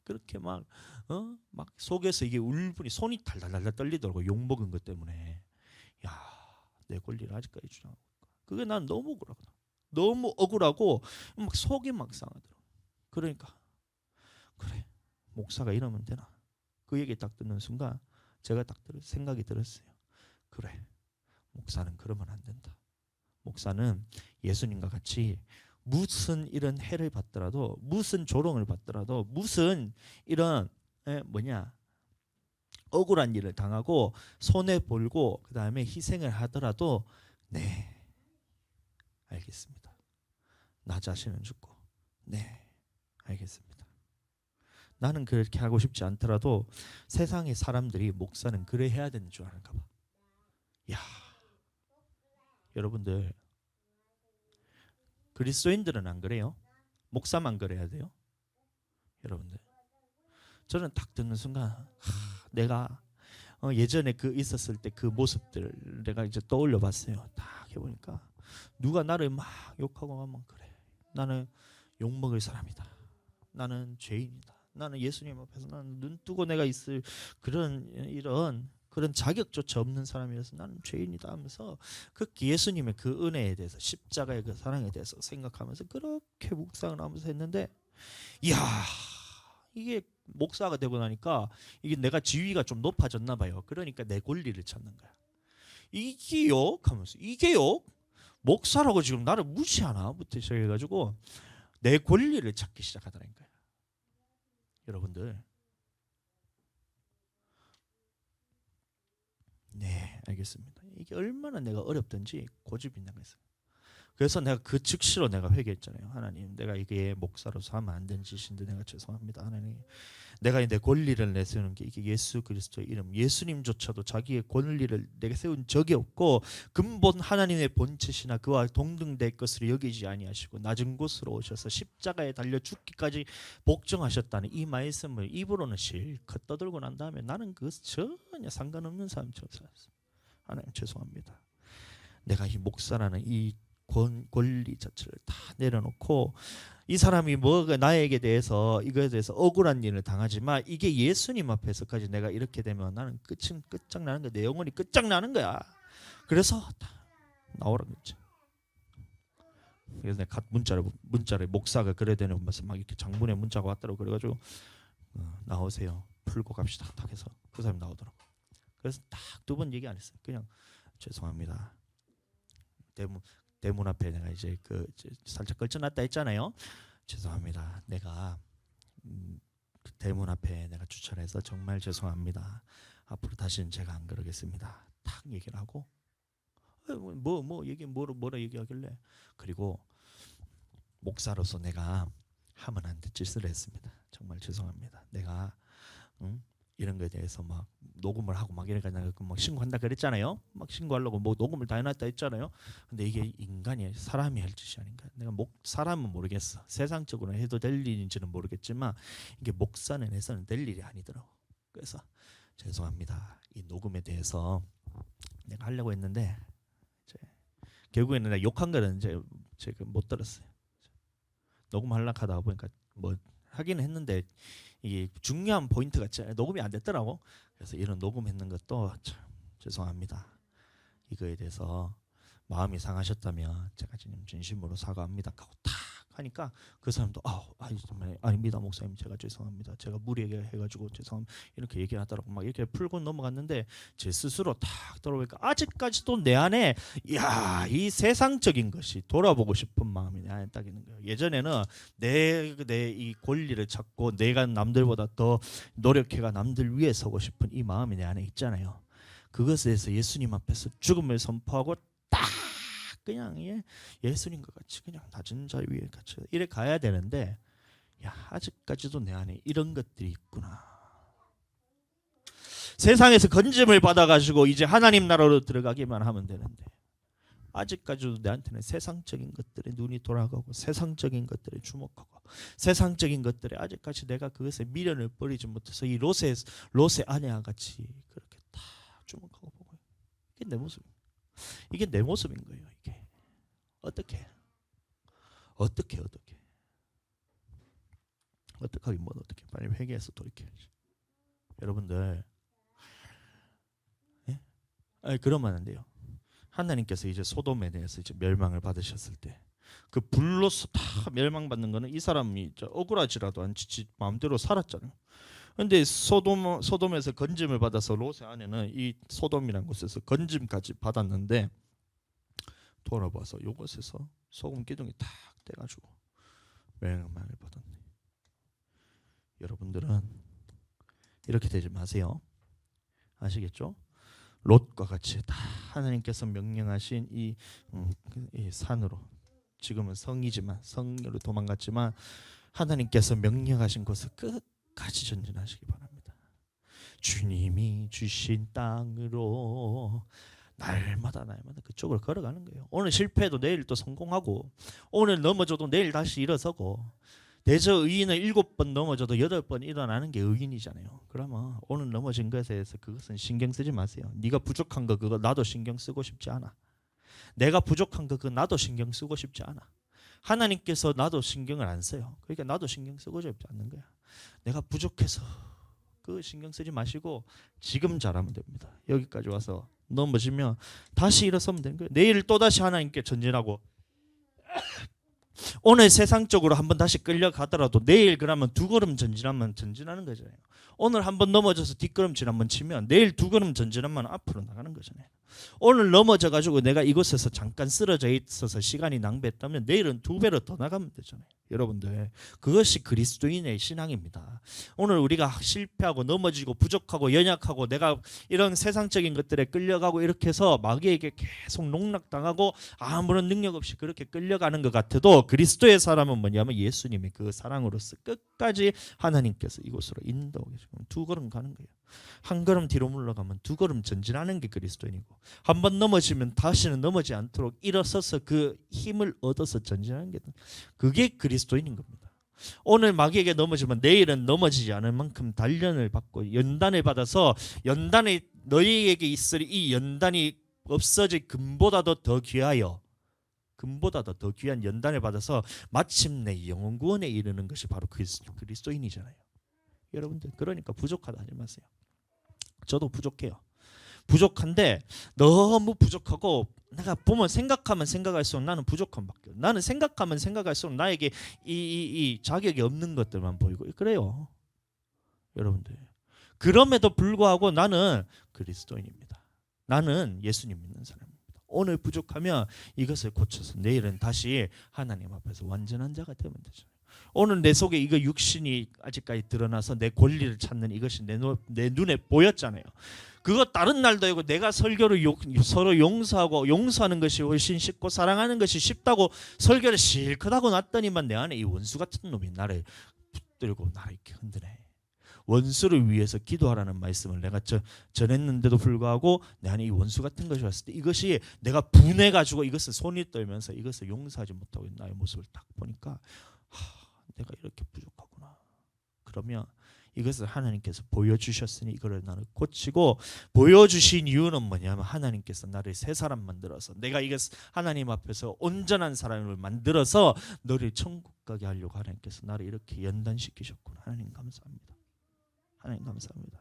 그렇게 막 속에서 이게 울분이 손이 달달달 떨리더라고. 욕먹은 것 때문에 내 권리를 아직까지 주장하고 있고. 그게 난 너무 억울하거든. 너무 억울하고 막 속이 막 상하더라고. 그러니까 그래 목사가 이러면 되나? 그 얘기 딱 듣는 순간 제가 딱 생각이 들었어요. 그래 목사는 그러면 안 된다. 목사는 예수님과 같이 무슨 이런 해를 받더라도 무슨 조롱을 받더라도 무슨 이런 억울한 일을 당하고 손해 볼고 그 다음에 희생을 하더라도 네 알겠습니다. 나 자신은 죽고 네 알겠습니다. 나는 그렇게 하고 싶지 않더라도 세상의 사람들이 목사는 그래 해야 되는 줄 아는가 봐. 여러분들 그리스도인들은 안 그래요? 목사만 그래야 돼요? 여러분들 저는 딱 듣는 순간 내가 예전에 그 있었을 때 그 모습들 내가 이제 떠올려 봤어요. 딱 해보니까 누가 나를 막 욕하고 하면 그래 나는 욕먹을 사람이다. 나는 죄인이다. 나는 예수님 앞에서 나는 눈 뜨고 내가 있을 그런 자격조차 없는 사람이라서 나는 죄인이다 하면서 그 예수님의 그 은혜에 대해서 십자가의 그 사랑에 대해서 생각하면서 그렇게 묵상을 하면서 했는데 이게 목사가 되고 나니까 이게 내가 지위가 좀 높아졌나 봐요. 그러니까 내 권리를 찾는 거야. 이게요? 하면서 이게요? 목사라고 지금 나를 무시하나? 부터 시작해가지고 내 권리를 찾기 시작하더라니까요. 여러분들 네 알겠습니다. 이게 얼마나 내가 어렵든지 고집이 나겠어요. 그래서 내가 그 즉시로 내가 회개했잖아요. 하나님 내가 이게 목사로서 하면 안 되는 짓인데 내가 죄송합니다. 하나님 내가 내 권리를 내세우는 게 이게 예수 그리스도의 이름 예수님조차도 자기의 권리를 내게 세운 적이 없고 근본 하나님의 본체시나 그와 동등될 것으로 여기지 아니하시고 낮은 곳으로 오셔서 십자가에 달려 죽기까지 복종하셨다는 이 말씀을 입으로는 실컷 떠들고 난 다음에 나는 그것 전혀 상관없는 사람처럼 살았어요. 하나님 죄송합니다. 내가 이 목사라는 이 권리 자체를 다 내려놓고 이 사람이 뭐가 나에게 대해서 이거에 대해서 억울한 일을 당하지만 이게 예수님 앞에서까지 내가 이렇게 되면 나는 끝장나는 거야. 내 영혼이 끝장나는 거야. 그래서 나오라는 거지. 그래서 내가 문자를 목사가 그래야 되는 면서 막 이렇게 장문의 문자가 왔더라고. 그래가지고 나오세요. 풀고 갑시다. 딱 해서 그 사람이 나오더라고. 그래서 딱 2번 얘기 안 했어요. 그냥 죄송합니다. 대문 앞에 내가 이제 살짝 걸쳐놨다 했잖아요. 죄송합니다. 내가 그 대문 앞에 내가 주차해서 정말 죄송합니다. 앞으로 다시는 제가 안 그러겠습니다. 딱 얘기를 하고 뭐라 얘기하길래 그리고 목사로서 내가 하면 안 될 짓을 했습니다. 정말 죄송합니다. 내가 이런 거에 대해서 막 녹음을 하고 막 이러니까 내가 막 신고한다 그랬잖아요. 막 신고하려고 뭐 녹음을 다 해놨다 했잖아요. 근데 이게 인간이 사람이 할 짓이 아닌가. 내가 사람은 모르겠어. 세상적으로 해도 될 일인지는 모르겠지만 이게 목사는 해서는 될 일이 아니더라고. 그래서 죄송합니다. 이 녹음에 대해서 내가 하려고 했는데 결국에는 내가 욕한 거는 제가 못 들었어요. 녹음하려고 하다 보니까 뭐 하긴 했는데 이게 중요한 포인트가 녹음이 안 됐더라고. 그래서 이런 녹음했는 것도 참 죄송합니다. 이거에 대해서 마음이 상하셨다면 제가 지금 진심으로 사과합니다 하고 탁 하니까 그 사람도 아닙니다 목사님, 제가 죄송합니다. 제가 무리해가지고 죄송합니다. 이렇게 얘기하더라고. 막 이렇게 풀고 넘어갔는데 제 스스로 탁 돌아보니까 아직까지도 내 안에 이 세상적인 것이 돌아보고 싶은 마음이 내 안에 딱 있는 거예요. 예전에는 내 이 권리를 찾고 내가 남들보다 더 노력해가 남들 위에 서고 싶은 이 마음이 내 안에 있잖아요. 그것에 대해서 예수님 앞에서 죽음을 선포하고 딱 그냥 예수님과 같이 그냥 낮은 자 위에 같이 이래 가야 되는데 아직까지도 내 안에 이런 것들이 있구나. 세상에서 건짐을 받아가지고 이제 하나님 나라로 들어가기만 하면 되는데 아직까지도 내한테는 세상적인 것들에 눈이 돌아가고 세상적인 것들에 주목하고 세상적인 것들에 아직까지 내가 그것에 미련을 버리지 못해서 이 롯의 아내와 같이 그렇게 다 주목하고 보고 이게 내 모습입니다. 이게 내 모습인 거예요. 이게 어떻게 하긴 뭐 어떻게 빨리 회개해서 돌이켜야지. 여러분들 그러면 안 돼요. 하나님께서 이제 소돔에 대해서 이제 멸망을 받으셨을 때 그 불로서 다 멸망받는 거는 이 사람이 억울하지라도 않지 마음대로 살았잖아요. 근데 소돔에서 건짐을 받아서 롯의 아내는 이 소돔이라는 곳에서 건짐까지 받았는데 돌아봐서 이곳에서 소금 기둥이 탁 떼가지고 멸망을 받았네. 여러분들은 이렇게 되지 마세요. 아시겠죠? 롯과 같이 다 하나님께서 명령하신 이 산으로, 지금은 성이지만 성으로 도망갔지만 하나님께서 명령하신 곳을 끝까지 전진하시기 바랍니다. 주님이 주신 땅으로 날마다 그쪽으로 걸어가는 거예요. 오늘 실패해도 내일 또 성공하고, 오늘 넘어져도 내일 다시 일어서고, 대저 의인은 7번 넘어져도 8번 일어나는 게 의인이잖아요. 그러면 오늘 넘어진 것에 대해서 그것은 신경 쓰지 마세요. 네가 부족한 거 그거 나도 신경 쓰고 싶지 않아. 내가 부족한 거 그거 나도 신경 쓰고 싶지 않아. 하나님께서 나도 신경을 안 써요. 그러니까 나도 신경 쓰고 싶지 않는 거야. 내가 부족해서 그 신경 쓰지 마시고 지금 잘하면 됩니다. 여기까지 와서 넘어지면 다시 일어서면 되는 거예요. 내일 또다시 하나님께 전진하고, 오늘 세상적으로 한번 다시 끌려가더라도 내일 그러면 2걸음 전진하면 전진하는 거잖아요. 오늘 한번 넘어져서 뒷걸음질 한번 치면 내일 2걸음 전진하면 앞으로 나가는 거잖아요. 오늘 넘어져 가지고 내가 이곳에서 잠깐 쓰러져 있어서 시간이 낭비했다면 내일은 2배로 더 나가면 되잖아요. 여러분들, 그것이 그리스도인의 신앙입니다. 오늘 우리가 실패하고 넘어지고 부족하고 연약하고 내가 이런 세상적인 것들에 끌려가고 이렇게 해서 마귀에게 계속 농락당하고 아무런 능력 없이 그렇게 끌려가는 것 같아도 그리스도의 사람은 뭐냐면 예수님의 그 사랑으로서 끝까지 하나님께서 이곳으로 인도하고 계시고 2걸음 가는 거예요. 1걸음 뒤로 물러가면 2걸음 전진하는 게 그리스도인이고, 한번 넘어지면 다시는 넘어지지 않도록 일어서서 그 힘을 얻어서 전진하는 게 그게 그리스도인인 겁니다. 오늘 마귀에게 넘어지면 내일은 넘어지지 않을 만큼 단련을 받고 연단을 받아서 연단이 너희에게 있을 이 연단이 없어질 금보다도 더 귀하여, 금보다도 더 귀한 연단을 받아서 마침내 영원 구원에 이르는 것이 바로 그리스도인이잖아요. 여러분들, 그러니까 부족하다 하지 마세요. 저도 부족해요. 부족한데 너무 부족하고 내가 보면 생각하면 생각할수록 나는 부족함밖에. 나는 생각하면 생각할수록 나에게 이 자격이 없는 것들만 보이고 그래요. 여러분들. 그럼에도 불구하고 나는 그리스도인입니다. 나는 예수님 믿는 사람입니다. 오늘 부족하면 이것을 고쳐서 내일은 다시 하나님 앞에서 완전한 자가 되면 되죠. 오늘 내 속에 이거 육신이 아직까지 드러나서 내 권리를 찾는 이것이 내 눈에 보였잖아요. 그거 다른 날도 아니고 내가 설교를 서로 용서하고 용서하는 것이 훨씬 쉽고 사랑하는 것이 쉽다고 설교를 실컷 하고 났더니만 내 안에 이 원수 같은 놈이 나를 붙들고 나를 이렇게 흔드네. 원수를 위해서 기도하라는 말씀을 내가 전했는데도 불구하고 내 안에 이 원수 같은 것이 왔을 때 이것이 내가 분해가지고 이것을 손이 떨면서 이것을 용서하지 못하고 나의 모습을 딱 보니까 내가 이렇게 부족하구나. 그러면 이것을 하나님께서 보여주셨으니 이거를 나는 고치고, 보여주신 이유는 뭐냐면 하나님께서 나를 새 사람 만들어서 내가 이것 하나님 앞에서 온전한 사람을 만들어서 너를 천국 가게 하려고 하나님께서 나를 이렇게 연단시키셨구나. 하나님 감사합니다. 하나님 감사합니다.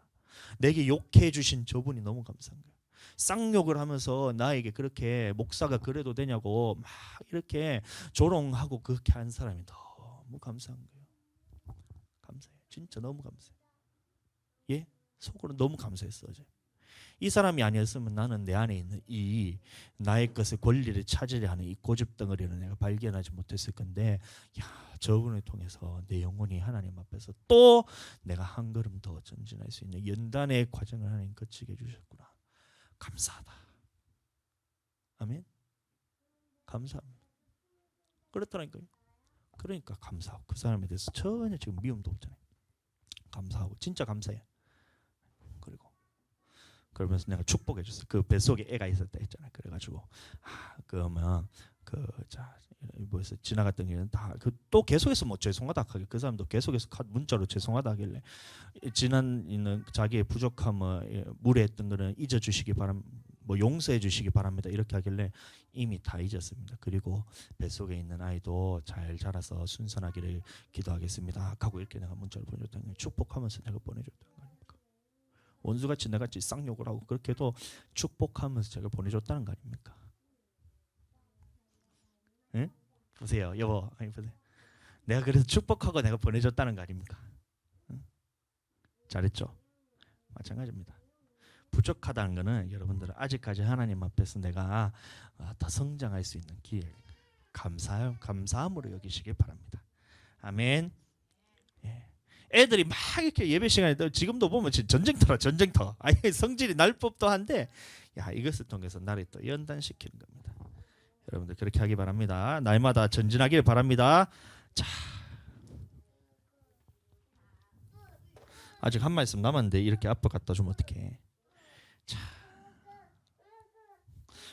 내게 욕해 주신 저분이 너무 감사한 거예요. 쌍욕을 하면서 나에게 그렇게 목사가 그래도 되냐고 막 이렇게 조롱하고 그렇게 한 사람이 너무 감사한 거예요. 감사해요. 진짜 너무 감사해요. 예? 속으로 너무 감사했어 어제. 이 사람이 아니었으면 나는 내 안에 있는 이 나의 것을 권리를 찾으려 하는 이 고집덩어리를 내가 발견하지 못했을 건데, 저분을 통해서 내 영혼이 하나님 앞에서 또 내가 한 걸음 더 전진할 수 있는 연단의 과정을 하나님 거치게 해주셨구나. 감사하다. 아멘. 감사합니다. 그렇더라니까요. 그러니까 감사하고 그 사람에 대해서 전혀 지금 미움도 없잖아요. 감사하고 진짜 감사해. 그리고 그러면서 내가 축복해 줬어요. 그 뱃속에 애가 있었다 했잖아요. 그래가지고 그러면 뭐였어 지나갔던 길은 다 또 계속해서 뭐 죄송하다 하게, 그 사람도 계속해서 문자로 죄송하다 하길래 지난 있는 자기의 부족함을 무례했던 거는 잊어주시기 바람, 뭐 용서해 주시기 바랍니다 이렇게 하길래 이미 다 잊었습니다. 그리고 뱃속에 있는 아이도 잘 자라서 순산하기를 기도하겠습니다 하고 이렇게 내가 문자를 보내줬다는 거예요. 축복하면서 내가 보내줬다는 거 아닙니까? 원수같이 내같이 쌍욕을 하고 그렇게도 축복하면서 제가 보내줬다는 거 아닙니까? 응? 보세요 여보, 아니 보세요. 내가 그래서 축복하고 내가 보내줬다는 거 아닙니까? 응? 잘했죠? 마찬가지입니다. 부족하다는 것은 여러분들은 아직까지 하나님 앞에서 내가 더 성장할 수 있는 기회, 감사함으로 여기시길 바랍니다. 아멘. 예. 애들이 막 이렇게 예배 시간에 지금도 보면 전쟁터라 전쟁터. 아예 성질이 날 법도 한데 이것을 통해서 나를 또 연단시키는 겁니다. 여러분들 그렇게 하기 바랍니다. 날마다 전진하길 바랍니다. 자, 아직 한 말씀 남았는데 이렇게 앞으로 갖다 주면 어떡해. 자,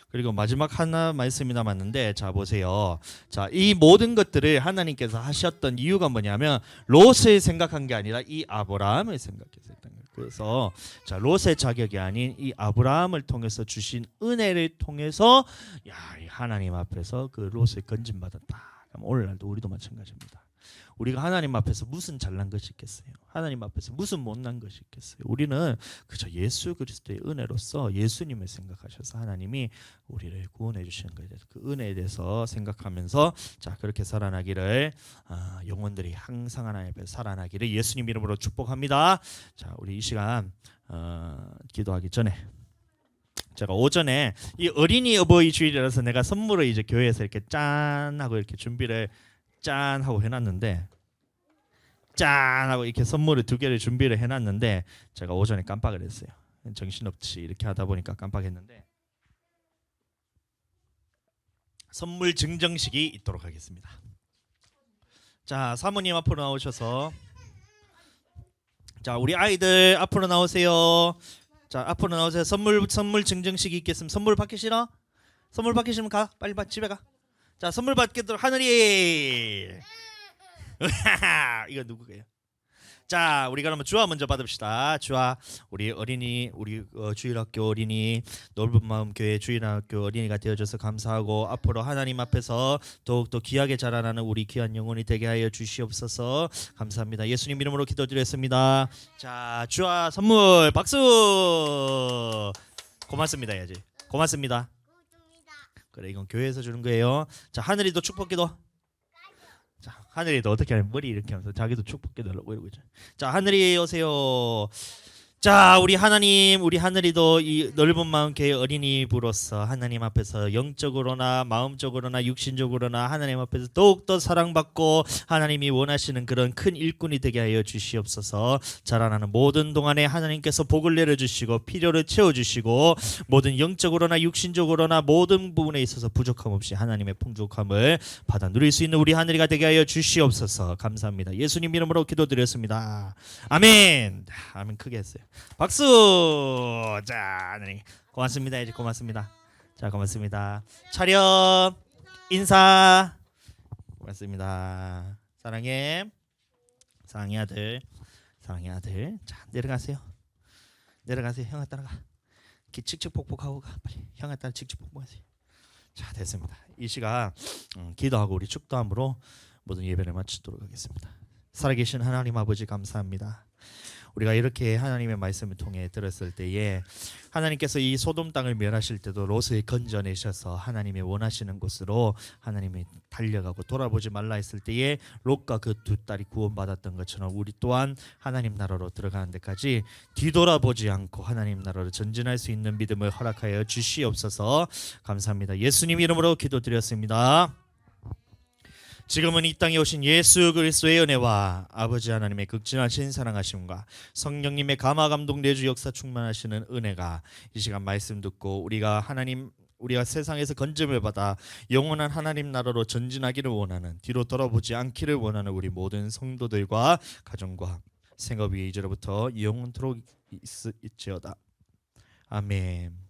그리고 마지막 하나 말씀이 남았는데, 자 보세요. 자, 이 모든 것들을 하나님께서 하셨던 이유가 뭐냐면 롯을 생각한 게 아니라 이 아브라함을 생각해서 했던 거예요. 그래서 자, 롯의 자격이 아닌 이 아브라함을 통해서 주신 은혜를 통해서 하나님 앞에서 그 롯을 건진받았다. 그럼 오늘날도 우리도 마찬가지입니다. 우리가 하나님 앞에서 무슨 잘난 것이 있겠어요? 하나님 앞에서 무슨 못난 것이 있겠어요? 우리는 그저 예수 그리스도의 은혜로서 예수님을 생각하셔서 하나님이 우리를 구원해 주시는 것에 대해서, 그 은혜에 대해서 생각하면서 자 그렇게 살아나기를, 영혼들이 항상 하나님 앞에 살아나기를 예수님 이름으로 축복합니다. 자, 우리 이 시간 기도하기 전에 제가 오전에 이 어린이 어버이 주일이라서 내가 선물을 이제 교회에서 이렇게 짠 하고 이렇게 준비를 짠 하고 해놨는데, 짠 하고 이렇게 선물을 2개를 준비를 해놨는데 제가 오전에 깜빡을 했어요. 정신없이 이렇게 하다 보니까 깜빡했는데 선물 증정식이 있도록 하겠습니다. 자, 사모님 앞으로 나오셔서, 자 우리 아이들 앞으로 나오세요. 자 앞으로 나오세요. 선물 증정식이 있겠습니다. 선물 받기 싫어? 선물 받기 싫으면 가. 빨리 집에 가. 자, 선물 받겠도록 하늘이. 이거 누구예요? 자, 우리 그러면 주아 먼저 받읍시다. 주아, 우리 어린이, 우리 주일학교 어린이, 넓은 마음 교회 주일학교 어린이가 되어줘서 감사하고, 앞으로 하나님 앞에서 더욱더 귀하게 자라나는 우리 귀한 영혼이 되게 하여 주시옵소서. 감사합니다. 예수님 이름으로 기도드렸습니다. 자, 주아 선물 박수. 고맙습니다 해야지. 고맙습니다. 그래, 이건 교회에서 주는 거예요. 자, 하늘이도 축복기도. 자, 하늘이도 어떻게 하면 머리 이렇게 하면서 자기도 축복해 달라고 이러고 있죠. 자, 하늘이 오세요. 자, 우리 하나님, 우리 하늘이도 이 넓은 마음 교회 어린이부로서 하나님 앞에서 영적으로나 마음적으로나 육신적으로나 하나님 앞에서 더욱더 사랑받고 하나님이 원하시는 그런 큰 일꾼이 되게 하여 주시옵소서. 자라나는 모든 동안에 하나님께서 복을 내려주시고 필요를 채워주시고 모든 영적으로나 육신적으로나 모든 부분에 있어서 부족함 없이 하나님의 풍족함을 받아 누릴 수 있는 우리 하늘이가 되게 하여 주시옵소서. 감사합니다. 예수님 이름으로 기도드렸습니다. 아멘. 아멘. 크게 했어요. 박수. 자, 하나님 고맙습니다. 이제 고맙습니다. 자, 고맙습니다. 차렷 인사. 고맙습니다. 사랑해. 사랑해 아들. 사랑해 아들. 자, 내려가세요. 내려가세요. 형아 따라가. 칙칙폭폭하고 가. 빨리 형아 따라 칙칙폭폭하세요. 자, 됐습니다. 이 시간 기도하고 우리 축도함으로 모든 예배를 마치도록 하겠습니다. 살아계신 하나님 아버지 감사합니다. 우리가 이렇게 하나님의 말씀을 통해 들었을 때에 하나님께서 이 소돔 땅을 멸하실 때도 롯을 건져내셔서 하나님이 원하시는 곳으로 하나님이 달려가고 돌아보지 말라 했을 때에 롯과 그 두 딸이 구원받았던 것처럼 우리 또한 하나님 나라로 들어가는 데까지 뒤돌아보지 않고 하나님 나라로 전진할 수 있는 믿음을 허락하여 주시옵소서. 감사합니다. 예수님 이름으로 기도드렸습니다. 지금은 이 땅에 오신 예수 그리스도의 은혜와 아버지 하나님의 극진하신 사랑하심과 성령님의 감화 감동 내주 역사 충만하시는 은혜가 이 시간 말씀 듣고 우리가 세상에서 건짐을 받아 영원한 하나님 나라로 전진하기를 원하는 뒤로 돌아보지 않기를 원하는 우리 모든 성도들과 가정과 생업 위에 이제로부터 영원토록 있지어다. 아멘.